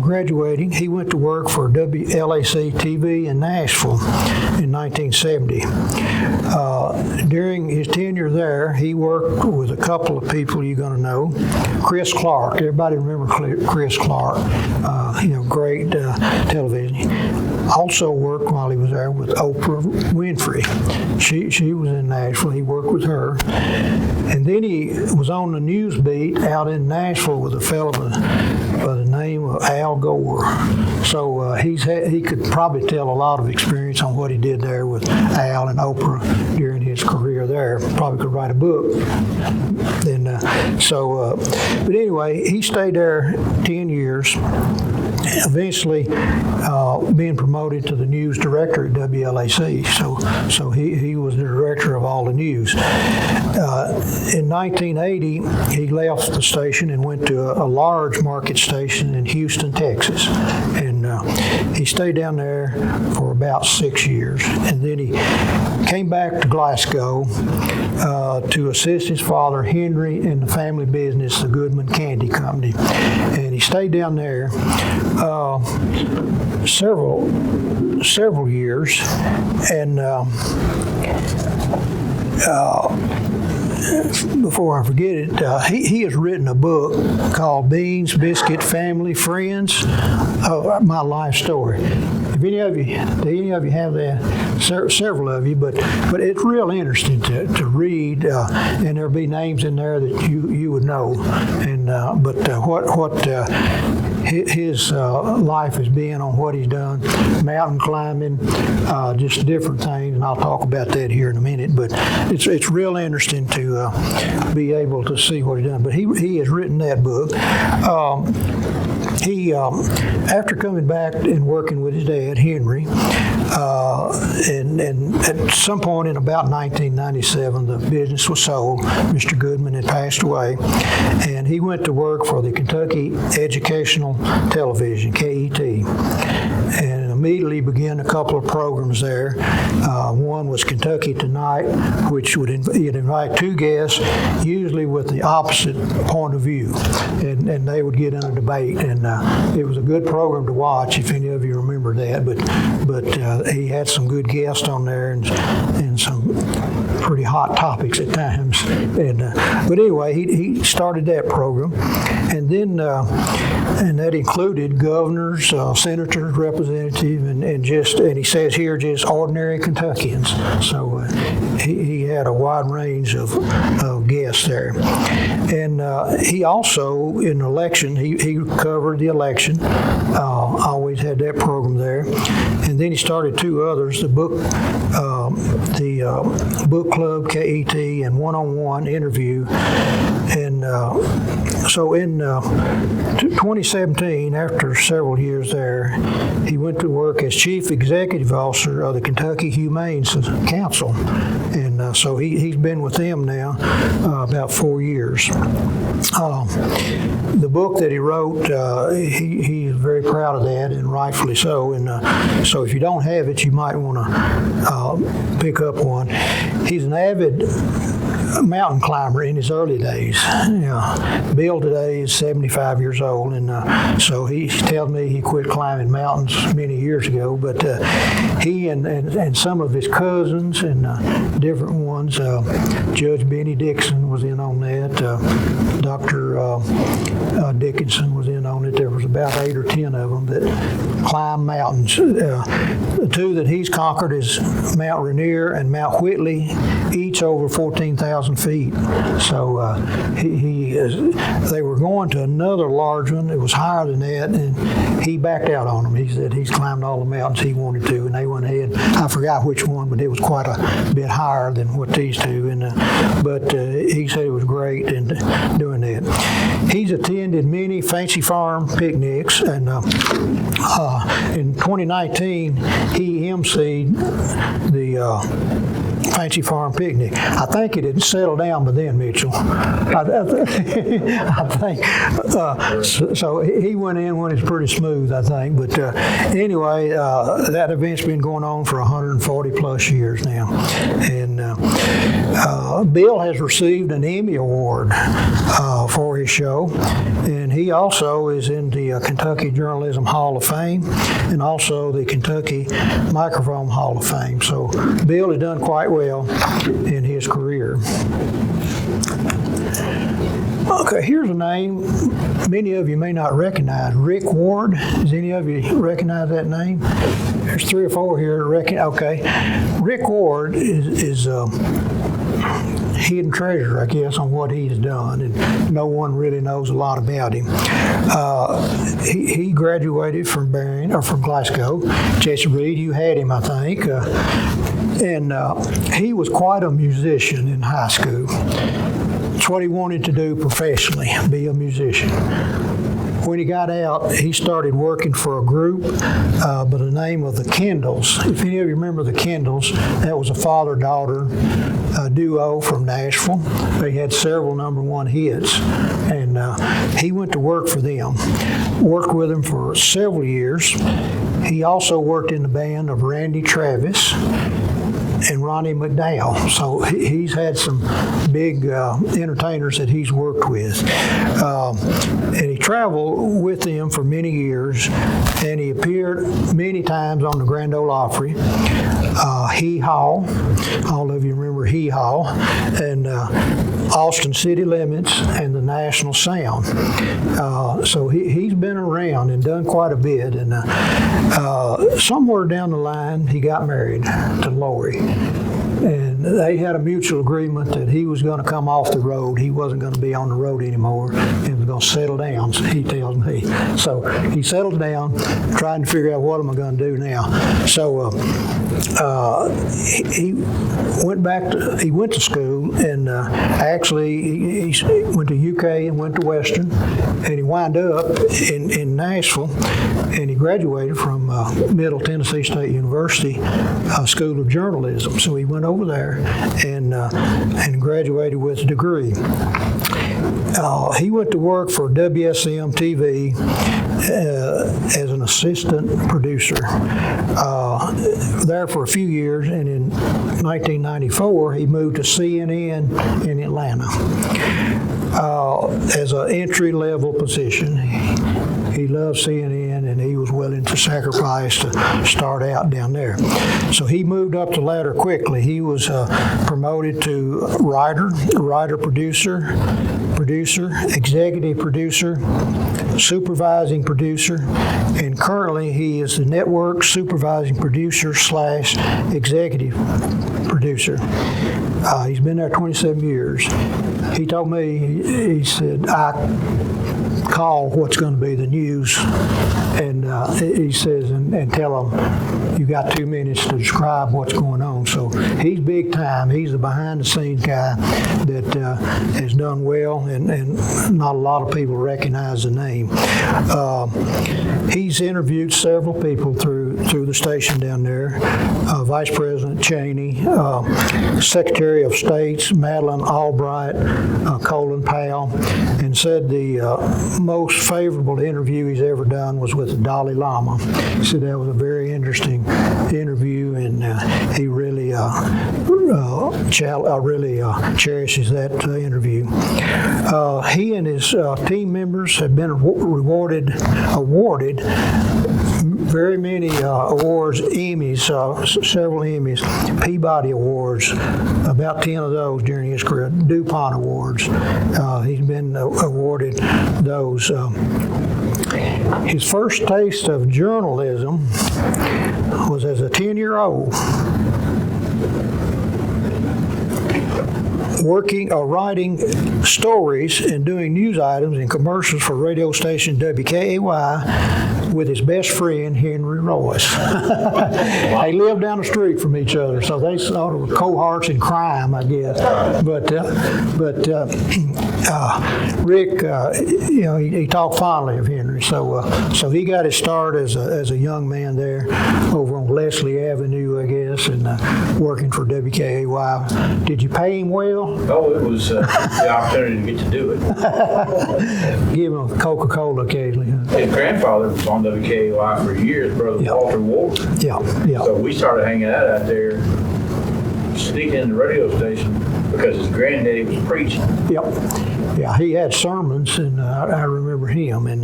graduating, he went to work for WLAC TV in Nashville in 1970. During his tenure there, he worked with a couple of people you're going to know. Chris Clark. Everybody remember Chris Clark? Great television. Also worked while he was there with Oprah Winfrey. She was in Nashville. He worked with her. And then he was on the news beat out in Nashville with a fellow by the name of Al Gore. So he could probably tell a lot of experience on what he did there with Al and Oprah during his career there. Probably could write a book. And but anyway, he stayed there 10 years. Eventually being promoted to the news director at WLAC. So he was the director of all the news. In 1980, he left the station and went to a large market station in Houston, Texas. And he stayed down there for about 6 years. And then he came back to Glasgow to assist his father, Henry, in the family business, the Goodman Candy Company. And he stayed down there several years, and before I forget it, he has written a book called Beans, Biscuit, Family, Friends, My Life Story. If do any of you have that? Several of you, but it's real interesting to read, and there'll be names in there that you would know, and what his life has been, on what he's done, mountain climbing, just different things, and I'll talk about that here in a minute. But it's real interesting to be able to see what he's done. But he has written that book. He, after coming back and working with his dad, Henry, and at some point in about 1997, the business was sold. Mr. Goodman had passed away, and he went to work for the Kentucky Educational Television, KET, and immediately began a couple of programs there. One was Kentucky Tonight, which would invite two guests, usually with the opposite point of view, and they would get in a debate, and it was a good program to watch, if any of you remember that. But he had some good guests on there and some pretty hot topics at times. But anyway, he started that program, and then and that included governors, senators, representatives, and he says here just ordinary Kentuckians. So he had a wide range of guests there. And he also, in election, he covered the election, always had that program there. And then he started two others, the book club, KET, and one-on-one interview. And so in 2017, after several years there, he went to work as Chief Executive Officer of the Kentucky Humane Council. And so he's been with them now about 4 years. The book that he wrote, he's very proud of that, and rightfully so. And so if you don't have it, you might want to pick up one. He's an avid mountain climber in his early days. Bill today is 75 years old, and so he tells me he quit climbing mountains many years ago. But he and some of his cousins and different ones, Judge Benny Dixon was in on that. Dr. Dickinson was in on it. There was about 8 or 10 of them that climb mountains. The two that he's conquered is Mount Rainier and Mount Whitley, each over 14,000 feet. So they were going to another large one. It was higher than that, and he backed out on them. He said he's climbed all the mountains he wanted to, and they went ahead. I forgot which one, but it was quite a bit higher than what these two. And but he said it was great in doing that. He's attended many fancy farm picnics, and in 2019 he emceed the fancy farm picnic. I think it had settled down by then, Mitchell. I think. So he went in when it was pretty smooth, I think. But anyway, that event's been going on for 140 plus years now. And Bill has received an Emmy Award for his show. And he also is in the Kentucky Journalism Hall of Fame and also the Kentucky Microphone Hall of Fame. So Bill has done quite well in his career. Okay, here's a name many of you may not recognize. Rick Ward. Does any of you recognize that name? There's 3 or 4 here. Okay. Rick Ward is hidden treasure, I guess, on what he's done, and no one really knows a lot about him. He graduated from Barren, or from Glasgow. Jesse Reed, you had him, I think. And he was quite a musician in high school. It's what he wanted to do professionally, be a musician. When he got out, he started working for a group by the name of the Kendalls. If any of you remember the Kendalls, that was a father-daughter duo from Nashville. They had several #1 hits, and he went to work for them. Worked with them for several years. He also worked in the band of Randy Travis and Ronnie McDowell. So he's had some big entertainers that he's worked with. And he traveled with them for many years, and he appeared many times on the Grand Ole Opry, Hee Haw, all of you remember Hee Haw, and Austin City Limits, and the National Sound. So he's been around and done quite a bit, and somewhere down the line he got married to Lori. And they had a mutual agreement that he was going to come off the road. He wasn't going to be on the road anymore. He was going to settle down, so he tells me. So he settled down, trying to figure out what am I going to do now. So he went to school, and actually he went to UK and went to Western, and he wound up in Nashville, and he graduated from Middle Tennessee State University School of Journalism. So he went over there and graduated with a degree. He went to work for WSM TV as an assistant producer there for a few years, and in 1994 he moved to CNN in Atlanta as an entry-level position. He loved CNN, and he he was willing to sacrifice to start out down there. So he moved up the ladder quickly. He was promoted to writer, producer, executive producer, supervising producer, and currently he is the network supervising producer / executive producer. He's been there 27 years. He told me, he said, I call what's going to be the news, and he says, and tell them you got 2 minutes to describe what's going on. So he's big time. He's the behind the scenes guy that has done well, and not a lot of people recognize the name. He's interviewed several people through the station down there. Vice President Cheney, Secretary of State's Madeleine Albright, Colin Powell, and said the most favorable interview he's ever done was with the Dalai Lama. He said that was a very interesting interview, and he really cherishes that interview. He and his team members have been awarded very many awards, Emmys, several Emmys, Peabody Awards, about 10 of those during his career, DuPont Awards. He's been awarded those. His first taste of journalism was as a 10-year-old. Working or writing stories and doing news items and commercials for radio station WKAY with his best friend, Henry Royce. They lived down the street from each other, so they sort of were cohorts in crime, I guess. But Rick, he talked fondly of Henry. So he got his start as a young man there over on Leslie Avenue, I guess, and working for WKAY. Did you pay him well? Oh, it was the opportunity to get to do it. Give him a Coca-Cola occasionally. Huh? His grandfather was on WKAY for years, Brother Walter Ward. Yeah. So we started hanging out there, sneaking in the radio station because his granddaddy was preaching. Yep. Yeah, he had sermons, and I remember him. And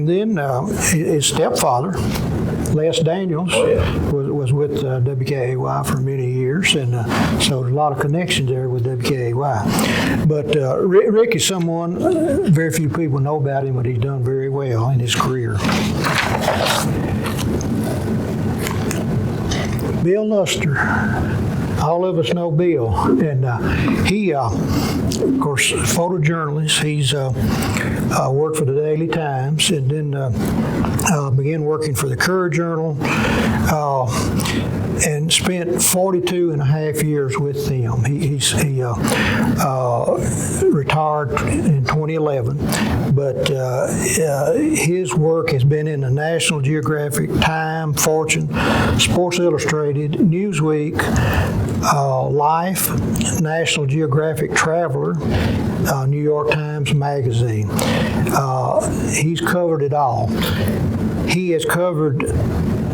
then his stepfather, Les Daniels, was with WKAY for many years, and so there's a lot of connections there with WKAY. But Rick is someone very few people know about him, but he's done very well in his career. Bill Luster. All of us know Bill, and he, of course, photojournalist. He's worked for the Daily Times, and then began working for the Courier Journal, and spent 42 and a half years with them. He retired in 2011, but his work has been in the National Geographic, Time, Fortune, Sports Illustrated, Newsweek, Life, National Geographic Traveler, New York Times Magazine. He's covered it all. He has covered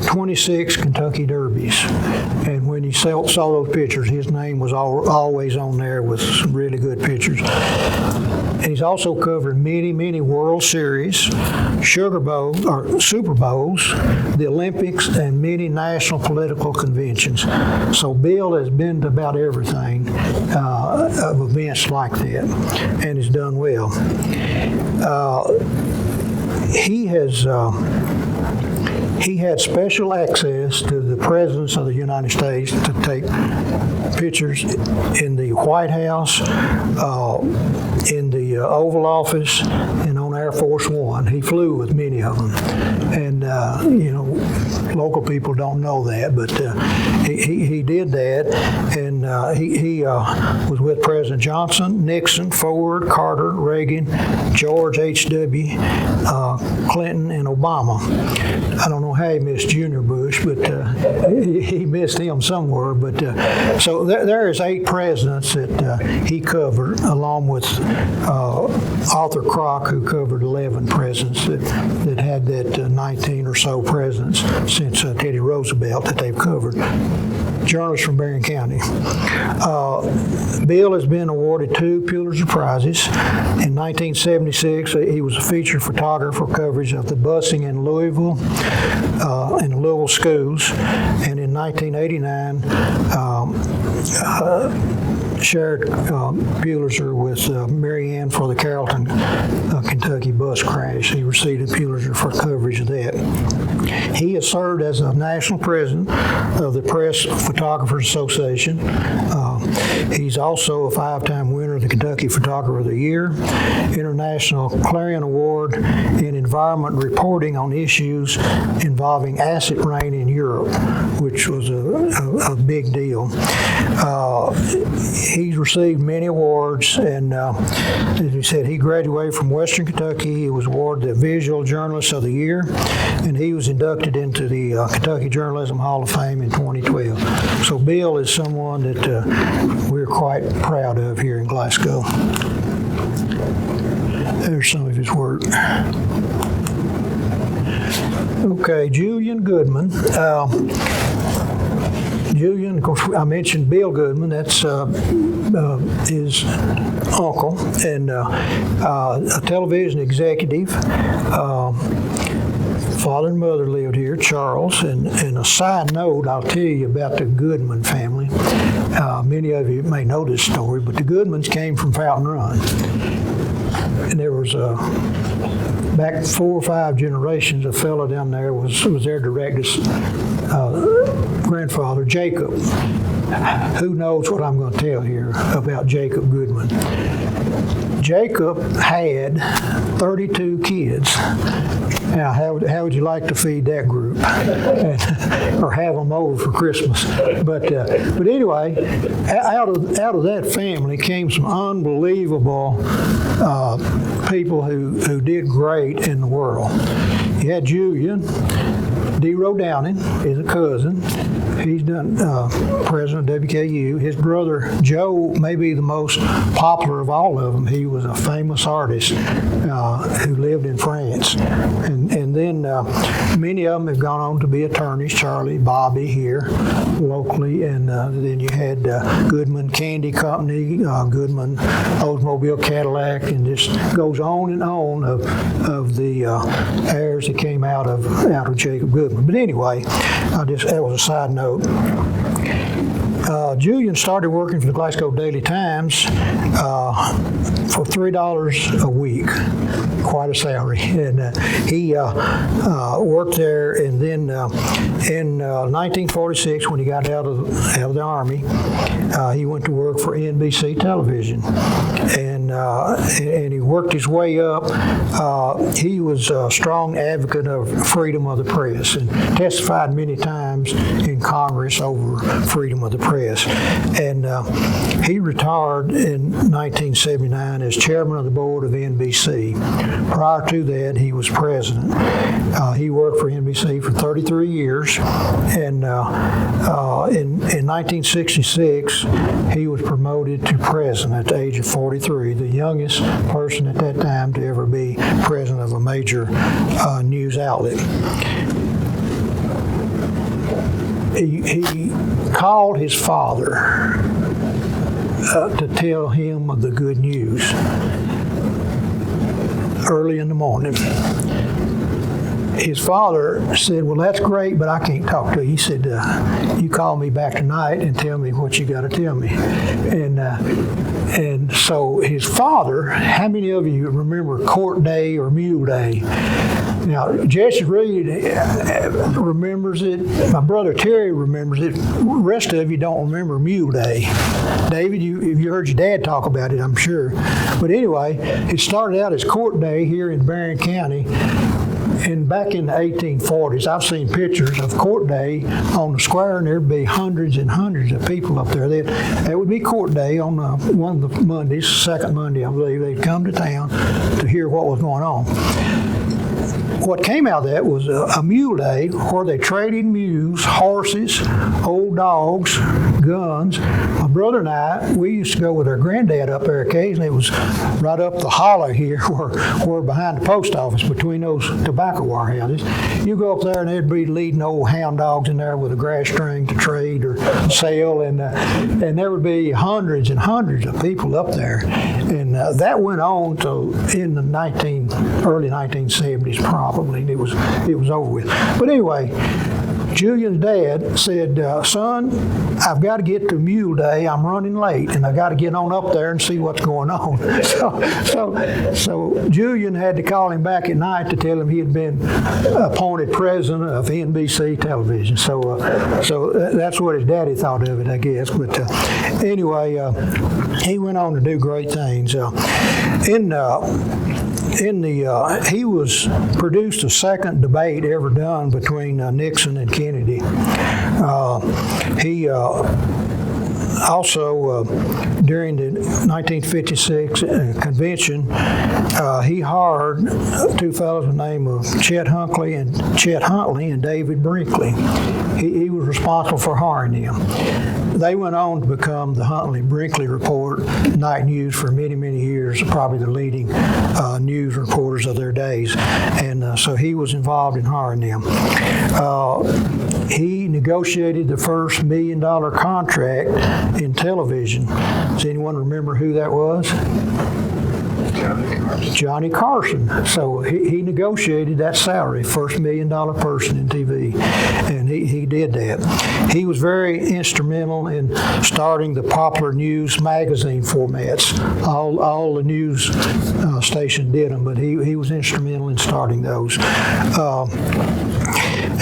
26 Kentucky Derbies, and when you saw those pictures, his name was always on there with some really good pictures. And he's also covered many World Series, Super Bowls, the Olympics, and many national political conventions. So Bill has been to about everything of events like that, and has done well. He had special access to the presidents of the United States to take pictures in the White House, in the Oval Office, and on Air Force One. He flew with many of them. And, local people don't know that, but he did that. And he was with President Johnson, Nixon, Ford, Carter, Reagan, George H.W., Clinton, and Obama. I don't know how he missed Junior Bush, but he missed him somewhere. But so there is 8 presidents that he covered, along with Arthur Kroc, who covered 11 presidents that had that 19 or so presidents since Teddy Roosevelt that they've covered. journalists from Barren County. Bill has been awarded 2 Pulitzer Prizes. In 1976, he was a featured photographer for coverage of the busing in Louisville, in the Louisville schools. And in 1989, shared Pulitzer with Mary Ann for the Carrollton, Kentucky bus crash. He received a Pulitzer for coverage of that. He has served as a national president of the Press Photographers Association. He's also a 5-time winner of the Kentucky Photographer of the Year, International Clarion Award in Environment Reporting on issues involving acid rain in Europe, which was a big deal. He's received many awards, and as he said, he graduated from Western Kentucky. He was awarded the Visual Journalist of the Year, and he was inducted into the Kentucky Journalism Hall of Fame in 2012. So Bill is someone that we're quite proud of here in Glasgow. There's some of his work. Okay, Julian Goodman. Julian, of course, I mentioned Bill Goodman. That's his uncle, and a television executive. Father and mother lived here, Charles. And a side note, I'll tell you about the Goodman family. Many of you may know this story, but the Goodmans came from Fountain Run. And there was back 4 or 5 generations, a fellow down there was their director's grandfather, Jacob. Who knows what I'm going to tell here about Jacob Goodman? Jacob had 32 kids. Now, how would you like to feed that group, or have them over for Christmas? But anyway, out of that family came some unbelievable people who did great in the world. You had Julian. D. Downing is a cousin. He's done president of WKU. His brother Joe may be the most popular of all of them. He was a famous artist who lived in France. And then many of them have gone on to be attorneys. Charlie, Bobby here locally. And then you had Goodman Candy Company, Goodman Oldsmobile Cadillac, and just goes on and on of the heirs that came out of Jacob Goodman. But anyway, that was a side note. Julian started working for the Glasgow Daily Times for $3 a week, quite a salary. And he worked there, and then in 1946, when he got out of the Army, he went to work for NBC Television. And he worked his way up. He was a strong advocate of freedom of the press and testified many times in Congress over freedom of the press. And he retired in 1979 as chairman of the board of NBC. Prior to that, he was president. He worked for NBC for 33 years. And in 1966, he was promoted to president at the age of 43, the youngest person at that time to ever be president of a major news outlet. He called his father to tell him of the good news early in the morning. His father said, "Well, that's great, but I can't talk to you." He said, "You call me back tonight and tell me what you got to tell me." And so his father, how many of you remember Court Day or Mule Day? Now, Jesse Reed remembers it. My brother Terry remembers it. The rest of you don't remember Mule Day. David, you heard your dad talk about it, I'm sure. But anyway, it started out as Court Day here in Barren County. And back in the 1840s, I've seen pictures of Court Day on the square, and there'd be hundreds and hundreds of people up there. That would be Court Day on one of the Mondays, second Monday, I believe. They'd come to town to hear what was going on. What came out of that was a mule day where they traded mules, horses, old dogs, guns, a brother and I, we used to go with our granddad up there occasionally. It was right up the hollow here where behind the post office, between those tobacco warehouses. You go up there and they'd be leading old hound dogs in there with a grass string to trade or sell, and there would be hundreds and hundreds of people up there. And that went on to in the early 1970s probably. It was over with. But anyway, Julian's dad said, son, I've got to get to Mule Day. I'm running late, and I've got to get on up there and see what's going on. So Julian had to call him back at night to tell him he had been appointed president of NBC Television. So that's what his daddy thought of it, I guess. But anyway, he went on to do great things. He was produced the second debate ever done between Nixon and Kennedy. He also, during the 1956 convention, he hired two fellows by the name of Chet Huntley and David Brinkley. He was responsible for hiring them. They went on to become the Huntley-Brinkley Report, Night News, for many, many years, probably the leading news reporters of their days. And so he was involved in hiring them. He negotiated the first $1 million contract in television. Does anyone remember who that was? Johnny Carson. So he negotiated that salary, first $1 million person in TV, and he did that. He was very instrumental in starting the popular news magazine formats. All the news stations did them, but he was instrumental in starting those.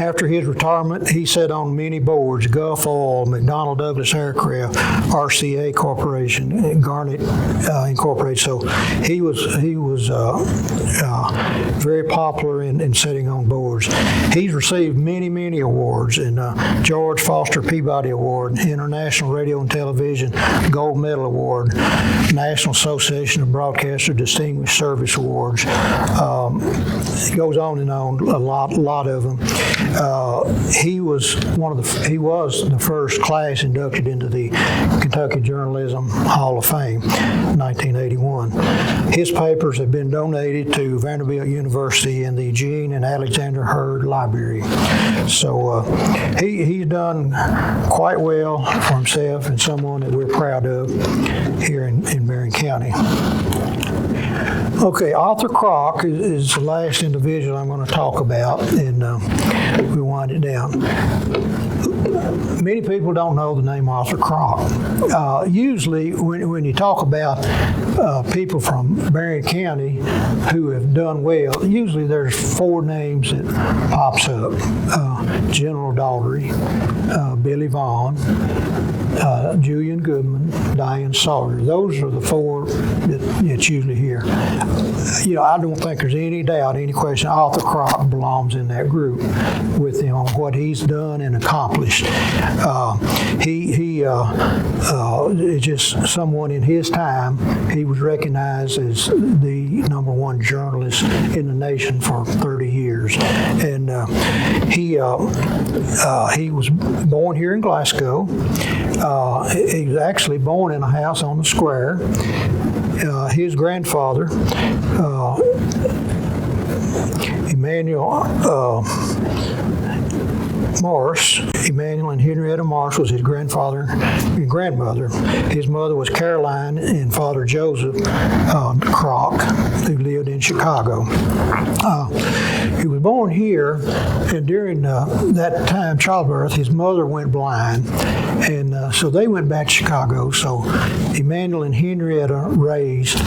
After his retirement, he sat on many boards: Gulf Oil, McDonnell Douglas Aircraft, RCA Corporation, and Garnet Incorporated. So he was very popular in sitting on boards. He's received many, many awards, and George Foster Peabody Award, International Radio and Television Gold Medal Award, National Association of Broadcasters Distinguished Service Awards. It goes on and on, a lot of them. He was the first class inducted into the Kentucky Journalism Hall of Fame, 1981. His papers have been donated to Vanderbilt University and the Gene and Alexander Hurd Library. So he's done quite well for himself, and someone that we're proud of here in Barren County. Okay, Arthur Kroc is the last individual I'm going to talk about, and we wind it down. Many people don't know the name Arthur Kroc. Usually, when you talk about people from Barren County who have done well, usually there's four names that pops up: General Daugherty, Billy Vaughn, Julian Goodman, Diane Sawyer. Those are the four that's usually here. I don't think there's any doubt, any question, Arthur Kroc belongs in that group with him on what he's done and accomplished. He is just someone in his time. He was recognized as the #1 journalist in the nation for 30 years. And he was born here in Glasgow. He was actually born in a house on the square. His grandfather, Emmanuel and Henrietta Morris was his grandfather and grandmother. His mother was Caroline and Father Joseph Kroc, who lived in Chicago. He was born here, and during that time, childbirth, his mother went blind, and so they went back to Chicago. So Emmanuel and Henrietta raised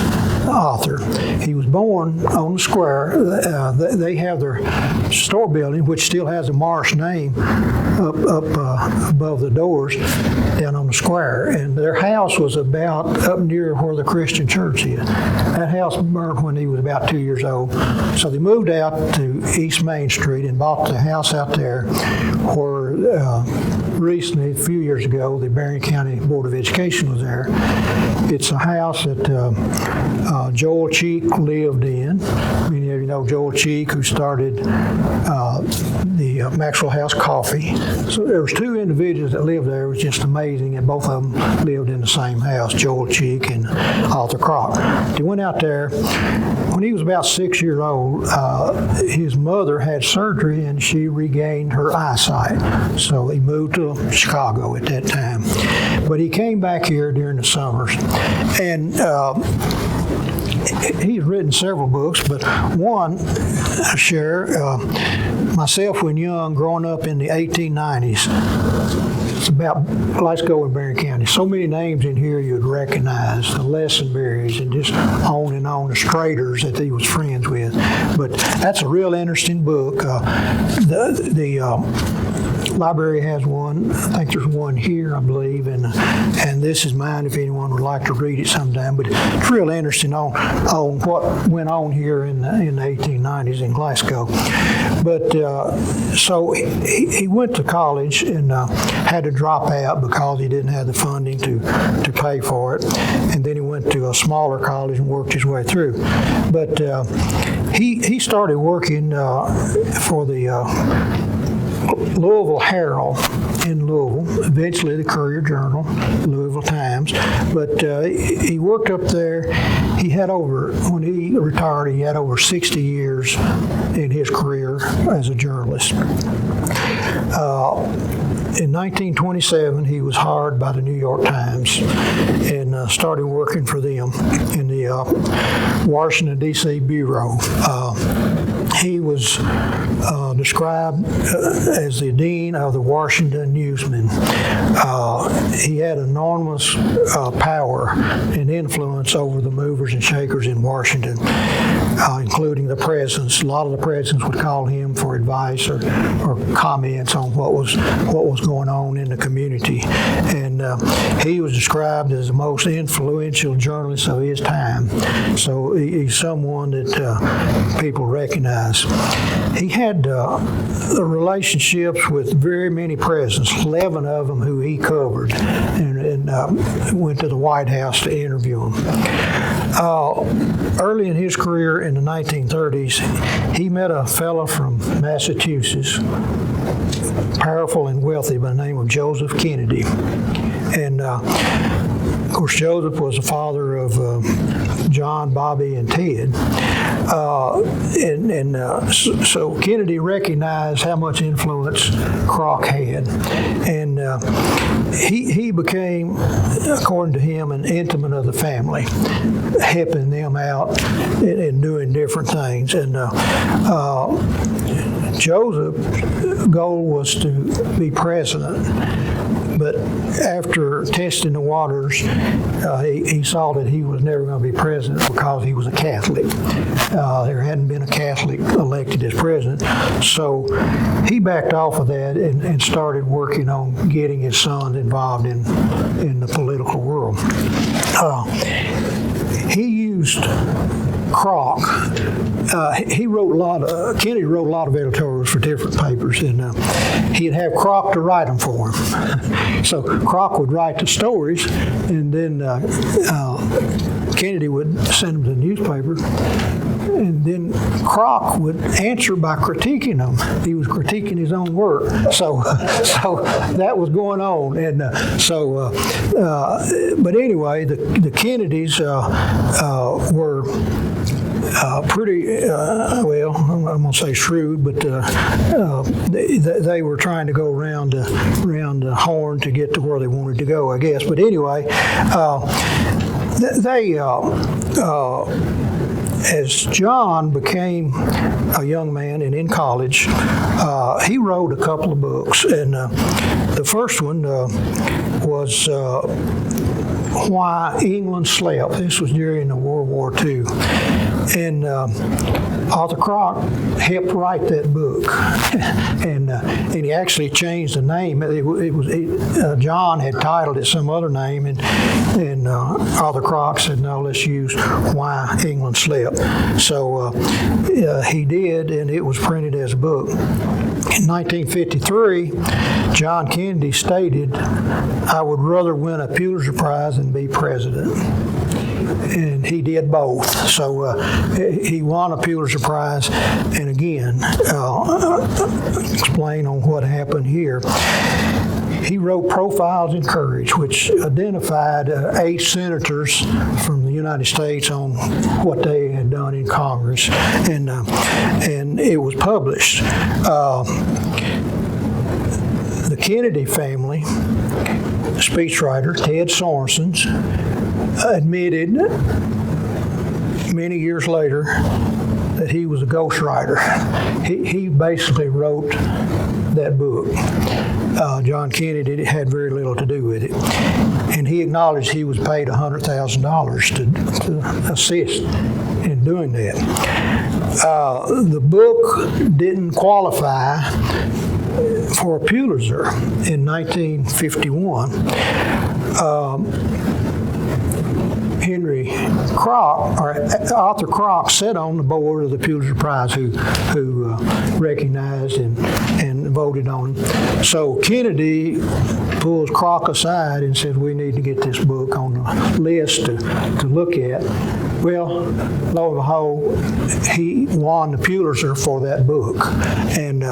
Arthur. He was born on the square. They have their store building, which still has a Morris name, up above the doors down on the square, and their house was about up near where the Christian church is. That house burned when he was about 2 years old, so they moved out to East Main Street and bought the house out there where recently, a few years ago, the Barren County Board of Education was there. It's a house that Joel Cheek lived in. Many of you know Joel Cheek, who started the Maxwell House Coffee. So there was two individuals that lived there. It was just amazing, and both of them lived in the same house, Joel Cheek and Arthur Crock. He went out there. When he was about 6 years old, his mother had surgery and she regained her eyesight. So he moved to Chicago at that time. But he came back here during the summers. And he's written several books, but one I share, myself when young, growing up in the 1890s. It's about Glasgow and Barren County. So many names in here you'd recognize, the Lessonberries and just on and on, the Straters that he was friends with. But that's a real interesting book. The library has one. I think there's one here, I believe, and this is mine if anyone would like to read it sometime. But it's real interesting on what went on here in the 1890s in Glasgow. But so he went to college and had to drop out because he didn't have the funding to pay for it. And then he went to a smaller college and worked his way through. But he started working for the Louisville Herald in Louisville, eventually the Courier Journal, Louisville Times. But he worked up there. He had when he retired, he had over 60 years in his career as a journalist. In 1927, he was hired by the New York Times and started working for them in the Washington, D.C. Bureau. He was described as the dean of the Washington Newsman. He had enormous power and influence over the movers and shakers in Washington, including the presidents. A lot of the presidents would call him for advice or comments on what was going on in the community. And he was described as the most influential journalist of his time. So he's someone that people recognize. He had relationships with very many presidents, 11 of them who he covered, and went to the White House to interview them. Early in his career in the 1930s, he met a fellow from Massachusetts, powerful and wealthy, by the name of Joseph Kennedy. And of course, Joseph was the father of John, Bobby, and Ted. So Kennedy recognized how much influence Kroc had. And he became, according to him, an intimate of the family, helping them out and doing different things. And Joseph's goal was to be president. But after testing the waters, he saw that he was never going to be president because he was a Catholic. There hadn't been a Catholic elected as president. So he backed off of that and started working on getting his sons involved in the political world. He used Kroc. Kennedy wrote a lot of editorials for different papers, and he'd have Kroc to write them for him. So Kroc would write the stories, and then Kennedy would send them to the newspaper, and then Kroc would answer by critiquing them. He was critiquing his own work. So that was going on, and but anyway, the Kennedys were pretty, well, I'm going to say shrewd, but they were trying to go around the horn to get to where they wanted to go, I guess. But anyway, as John became a young man and in college, he wrote a couple of books, and the first one was Why England Slept. This was during the World War II. And Arthur Crock helped write that book. And he actually changed the name. John had titled it some other name, and Arthur Crock said, no, let's use Why England Slept. So he did, and it was printed as a book. In 1953, John Kennedy stated, I would rather win a Pulitzer Prize than be president. And he did both. So he won a Pulitzer Prize. And again, explain on what happened here. He wrote Profiles in Courage, which identified 8 senators from the United States on what they had done in Congress, and it was published. The Kennedy family speechwriter Ted Sorensen admitted many years later that he was a ghostwriter. He basically wrote that book. John Kennedy had very little to do with it. And he acknowledged he was paid $100,000 to assist in doing that. The book didn't qualify for a Pulitzer in 1951. Henry Crock, or Arthur Crock, sat on the board of the Pulitzer Prize, who recognized and voted on him. So Kennedy pulls Crock aside and said, we need to get this book on the list to look at. Well, lo and behold, he won the Pulitzer for that book. And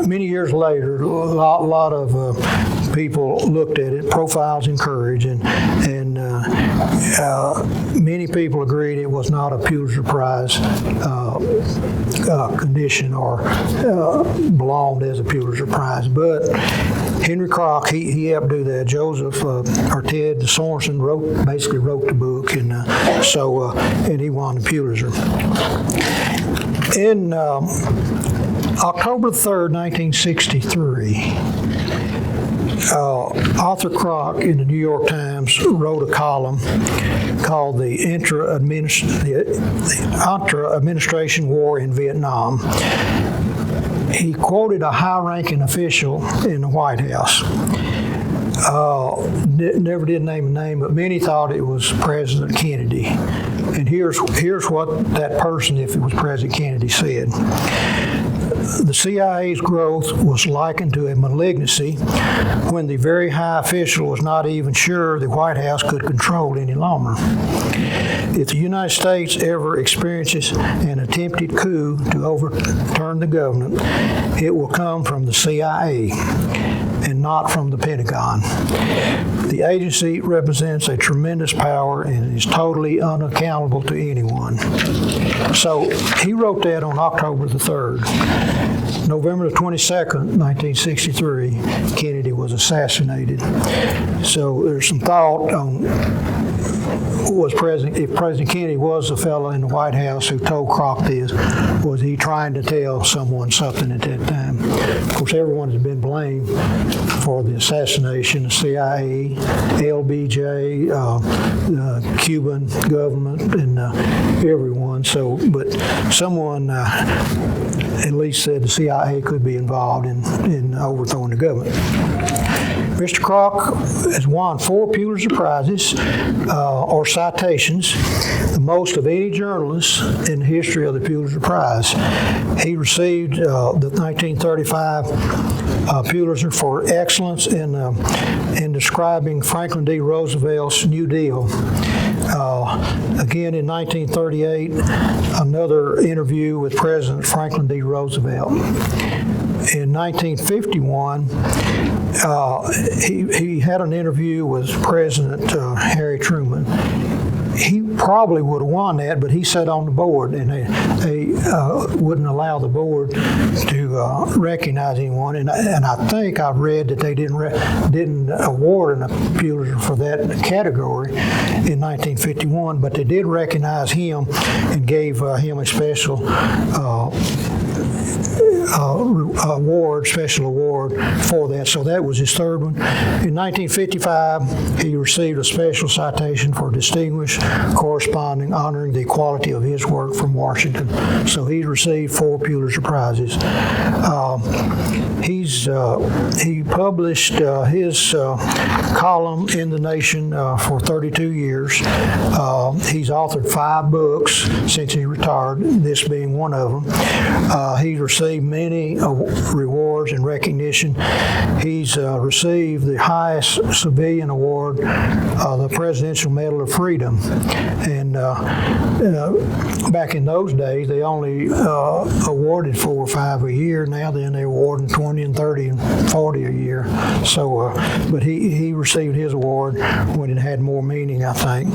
many years later, a lot of people looked at it, Profiles in Courage, and many people agreed it was not a Pulitzer Prize condition or belonged as a Pulitzer Prize. But Henry Crock, he helped do that. Joseph or Ted Sorensen basically wrote the book, and and he won the Pulitzer. In October 3rd, 1963, Arthur Crock in the New York Times wrote a column called The Intra-Administration War in Vietnam. He quoted a high-ranking official in the White House. Never did name a name, but many thought it was President Kennedy. And here's what that person, if it was President Kennedy, said. The CIA's growth was likened to a malignancy when the very high official was not even sure the White House could control any longer. If the United States ever experiences an attempted coup to overturn the government, it will come from the CIA and not from the Pentagon. The agency represents a tremendous power and is totally unaccountable to anyone. So he wrote that on October the 3rd. November the 22nd, 1963, Kennedy was assassinated. So there's some thought on if President Kennedy was the fellow in the White House who told Crock this, was he trying to tell someone something at that time? Of course, everyone has been blamed for the assassination, the CIA, LBJ, the Cuban government, and everyone. So, but someone at least said the CIA could be involved in overthrowing the government. Mr. Crock has won 4 Pulitzer Prizes or citations, the most of any journalist in the history of the Pulitzer Prize. He received the 1935 Pulitzer for excellence in describing Franklin D. Roosevelt's New Deal. Again, in 1938, another interview with President Franklin D. Roosevelt. In 1951, he had an interview with President Harry Truman. He probably would have won that, but he sat on the board, and they wouldn't allow the board to recognize anyone. And I think I've read that they didn't award a Pulitzer for that category in 1951, but they did recognize him and gave him a special special award for that. So that was his third one. In 1955, he received a special citation for distinguished corresponding honoring the quality of his work from Washington. So he's received 4 Pulitzer Prizes. He published his column in the Nation for 32 years. He's authored 5 books since he retired, this being one of them. He's received many rewards and recognition. He's received the highest civilian award, the Presidential Medal of Freedom. And back in those days, they only awarded 4 or 5 a year. Now then, they're awarding 20 and 30 and 40 a year. So, but he received his award when it had more meaning, I think.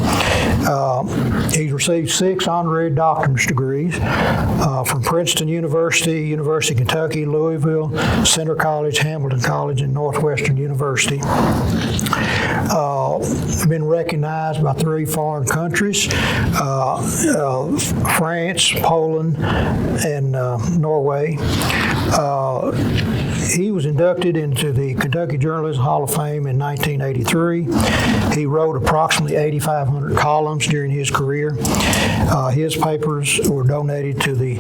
He's received 6 honorary doctorate degrees from Princeton University, University of Kentucky, Louisville, Center College, Hamilton College, and Northwestern University. Been recognized by 3 foreign countries, France, Poland, and Norway. He was inducted into the Kentucky Journalism Hall of Fame in 1983. He wrote approximately 8,500 columns during his career. His papers were donated to the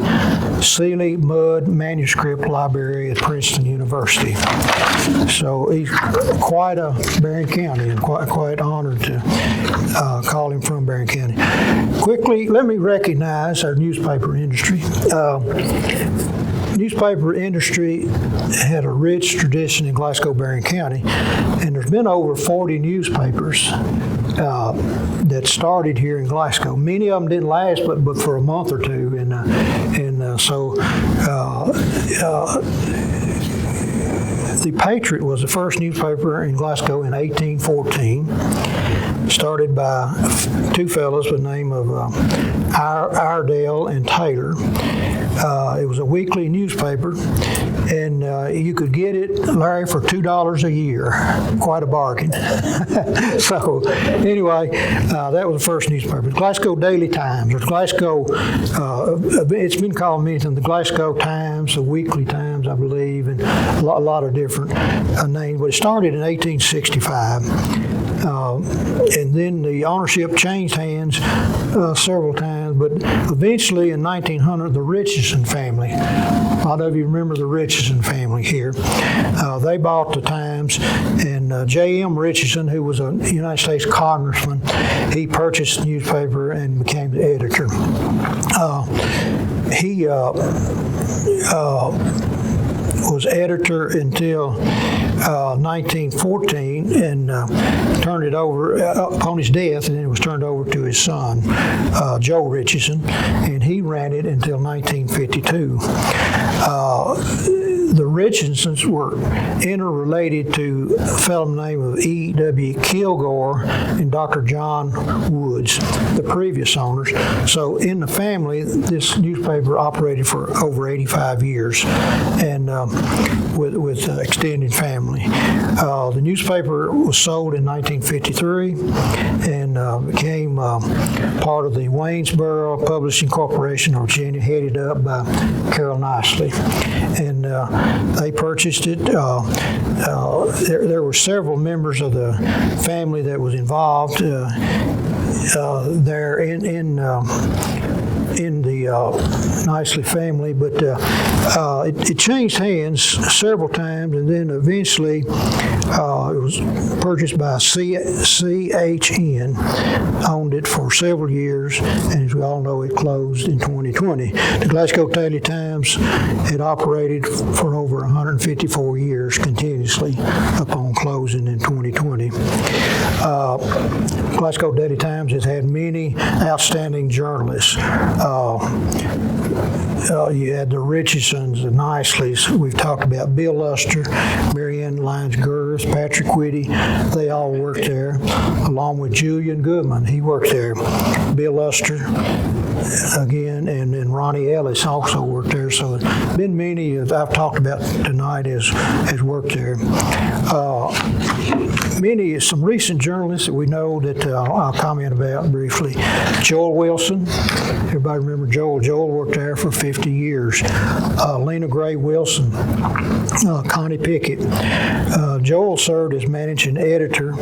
Seeley Mudd Manuscript Library at Princeton University. So he's quite a Barren County, and quite honored to call him from Barren County. Quickly, let me recognize our newspaper industry. Newspaper industry had a rich tradition in Glasgow, Barren County, and there's been over 40 newspapers that started here in Glasgow. Many of them didn't last, but for a month or two, and so. The Patriot was the first newspaper in Glasgow in 1814, started by 2 fellows by the name of Iredale and Taylor. It was a weekly newspaper, and you could get it, Larry, for $2 a year. Quite a bargain. So anyway, that was the first newspaper. The Glasgow Daily Times, or Glasgow, it's been called many times, the Glasgow Times, the Weekly Times, I believe, and a lot of different names. But it started in 1865. And then the ownership changed hands several times, but eventually in 1900, the Richardson family, a lot of you remember the Richardson family here, they bought the Times, and J.M. Richardson, who was a United States congressman, he purchased the newspaper and became the editor. He was editor until 1914, and turned it over upon his death, and then it was turned over to his son, Joe Richardson, and he ran it until 1952. The Richardsons were interrelated to a fellow named of E.W. Kilgore and Dr. John Woods, the previous owners. So in the family, this newspaper operated for over 85 years, and with extended family. The newspaper was sold in 1953 and became part of the Waynesboro Publishing Corporation of Virginia, headed up by Carol Nicely. And they purchased it. There were several members of the family that was involved there in the Nicely family, but it changed hands several times, and then eventually it was purchased by CHN, owned it for several years, and as we all know, it closed in 2020. The Glasgow Daily Times had operated for over 154 years continuously upon closing in 2020. Glasgow Daily Times has had many outstanding journalists. You had the Richardsons, the Niceleys. We've talked about Bill Luster, Mary Ann Lyons Girth, Patrick Whitty. They all worked there, along with Julian Goodman. He worked there. Bill Luster, again, and then Ronnie Ellis also worked there. So there's been many I've talked about tonight has worked there. some recent journalists that we know that I'll comment about briefly. Joel Wilson, everybody remember Joel? Joel worked there for 50 years. Lena Gray Wilson, Connie Pickett. Joel served as managing editor,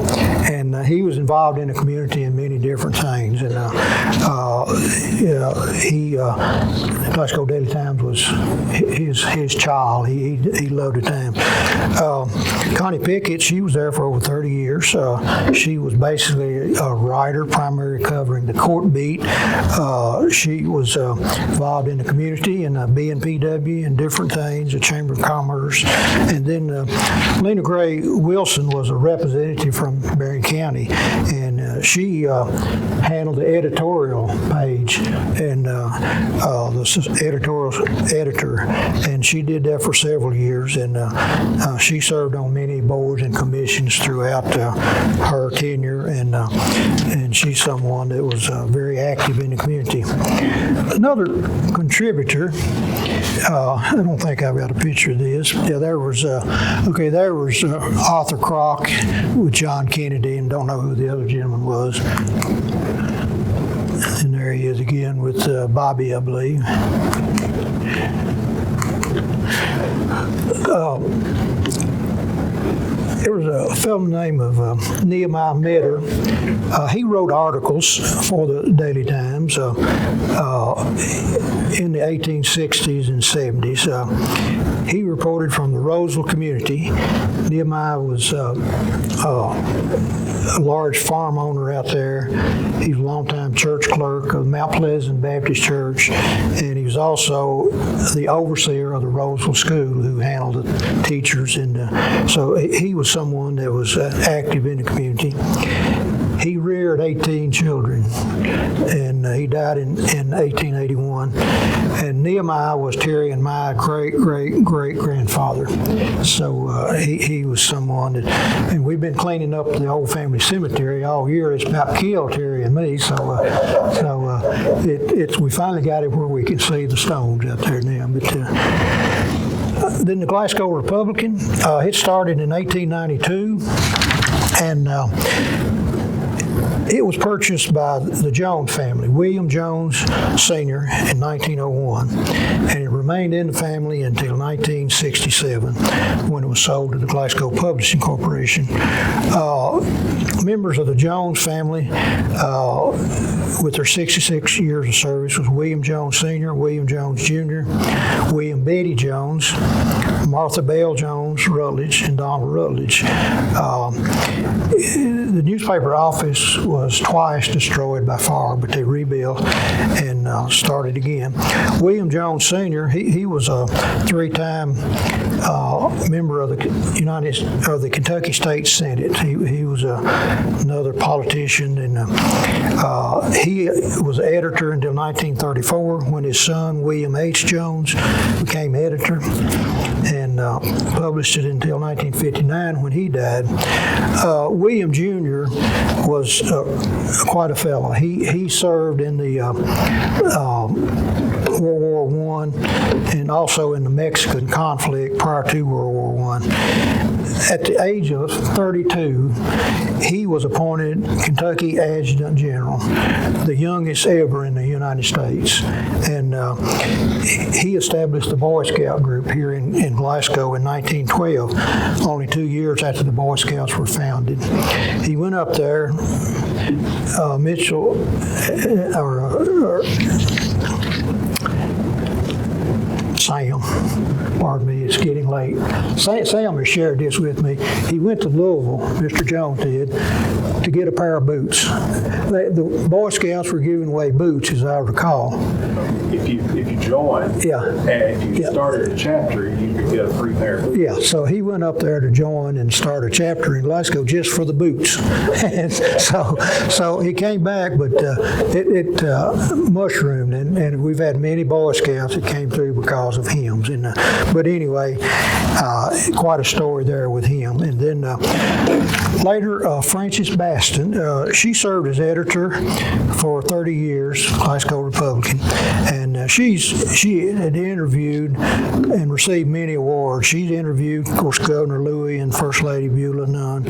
and he was involved in the community in many different things. And Glasgow Daily Times was his child. He loved the Times. Connie Pickett, she was there for over 30 years. She was basically a writer, primarily covering the court beat. She was involved in the community and BNPW and different things, the Chamber of Commerce. And then Lena Gray Wilson was a representative from Barren County, and she handled the editorial page and the editorial editor, and she did that for several years, and she served on many boards and commissions throughout her tenure, and she's someone that was very active in the community. Another contributor, I don't think I've got a picture of this. Yeah, there was Arthur Crock with John Kennedy, and don't know who the other gentleman was. And there he is again with Bobby, I believe. There was a fellow named Nehemiah Metter. He wrote articles for the Daily Times in the 1860s and 70s. He reported from the Roseville community. Nehemiah was a large farm owner out there. He was a longtime church clerk of Mount Pleasant Baptist Church, and he was also the overseer of the Roseville School, who handled the teachers. And so he was someone that was active in the community. He reared 18 children, and he died in 1881. And Nehemiah was Terry and my great-great-great-grandfather. So he was someone that, and we've been cleaning up the old family cemetery all year. It's about killed Terry and me, so we finally got it where we can see the stones out there now. But then the Glasgow Republican, it started in 1892, and it was purchased by the Jones family, William Jones Sr. in 1901, and it remained in the family until 1967 when it was sold to the Glasgow Publishing Corporation. Members of the Jones family with their 66 years of service was William Jones Sr., William Jones Jr., William Betty Jones, Martha Bell Jones Rutledge, and Donald Rutledge. The newspaper office was twice destroyed by fire, but they rebuilt and started again. William Jones Sr., he was a three-time member of the Kentucky State Senate. He was another politician, and he was editor until 1934 when his son William H. Jones became editor, and published it until 1959 when he died. William Jr. was quite a fellow. He served in the World War I and also in the Mexican conflict prior to World War I. At the age of 32, he was appointed Kentucky Adjutant General, the youngest ever in the United States. And he established the Boy Scout group here in Glasgow in 1912, only 2 years after the Boy Scouts were founded. He went up there, Sam, pardon me, it's getting late. Sam has shared this with me. He went to Louisville, Mr. Jones did, to get a pair of boots. The Boy Scouts were giving away boots, as I recall. If you join, and if you started a chapter, you could get a free pair of boots. Yeah, so he went up there to join and start a chapter in Glasgow just for the boots. And so he came back, but it mushroomed, and we've had many Boy Scouts that came through because because of hymns. But anyway, quite a story there with him. And then later, Frances Baston, she served as editor for 30 years, Glasgow Republican, and she had interviewed and received many awards. She'd interviewed, of course, Governor Louis and First Lady Beulah Nunn,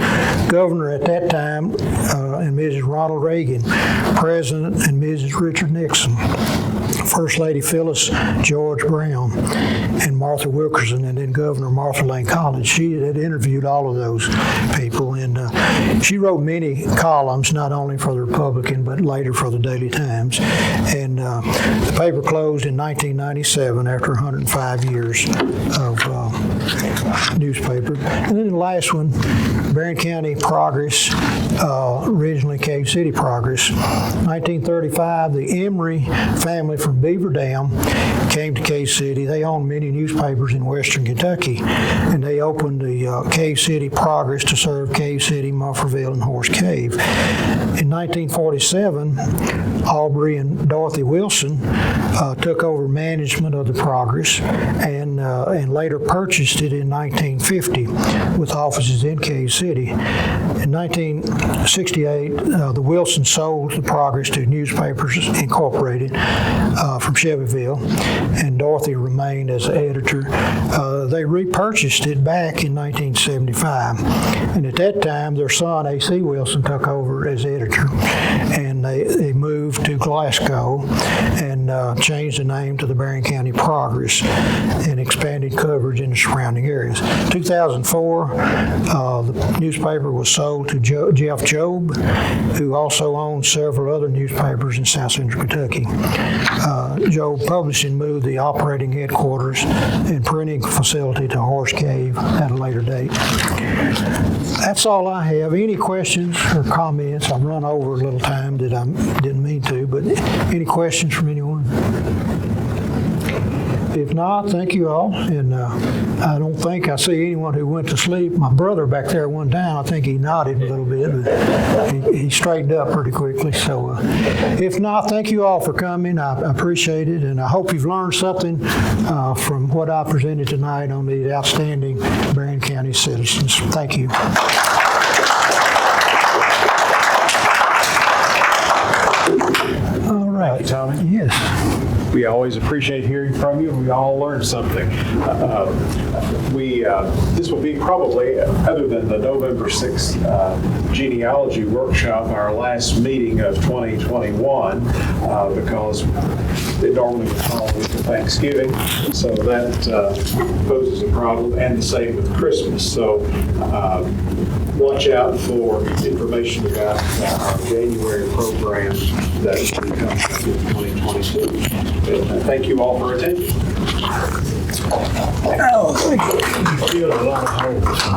Governor at that time, and Mrs. Ronald Reagan, President and Mrs. Richard Nixon, First Lady Phyllis George Brown, and Martha Wilkerson, and then Governor Martha Lane College. She had interviewed all of those people, and she wrote many columns, not only for the Republican, but later for the Daily Times. And the paper closed in 1997 after 105 years of newspaper. And then the last one, Barren County Progress, originally Cave City Progress. 1935, the Emery family from Beaver Dam came to Cave City. They owned many newspapers in western Kentucky, and they opened the Cave City Progress to serve Cave City, Mufferville, and Horse Cave. In 1947, Aubrey and Dorothy Wilson took over management of the Progress and later purchased it in 1950 with offices in Cave City. In 1968, the Wilson sold the Progress to Newspapers Incorporated from Shelbyville, and Dorothy remained as editor. They repurchased it back in 1975, and at that time their son A.C. Wilson took over as editor, and they moved to Glasgow and changed the name to the Barren County Progress and expanded coverage in the surrounding areas. 2004, the newspaper was sold to Jeff Job, who also owned several other newspapers in South Central Kentucky. Job Publishing moved the operating headquarters and printing facility to Horse Cave at a later date. That's all I have. Any questions or comments? I've run over a little time that I didn't mean to, but any questions from anyone? If not, thank you all. And I don't think I see anyone who went to sleep. My brother back there one time, I think he nodded a little bit, but he straightened up pretty quickly. So if not, thank you all for coming. I appreciate it, and I hope you've learned something from what I presented tonight on the outstanding Barren County citizens. Thank you. All right. Thank you, Tommy. Yes. We always appreciate hearing from you. We all learned something. This will be probably, other than the November 6th genealogy workshop, our last meeting of 2021, because it normally would fall with Thanksgiving, so that poses a problem, and the same with Christmas. So watch out for information about our January program that will be coming up in 2022. But thank you all for attending. Oh, thank you. You feel a lot of hope.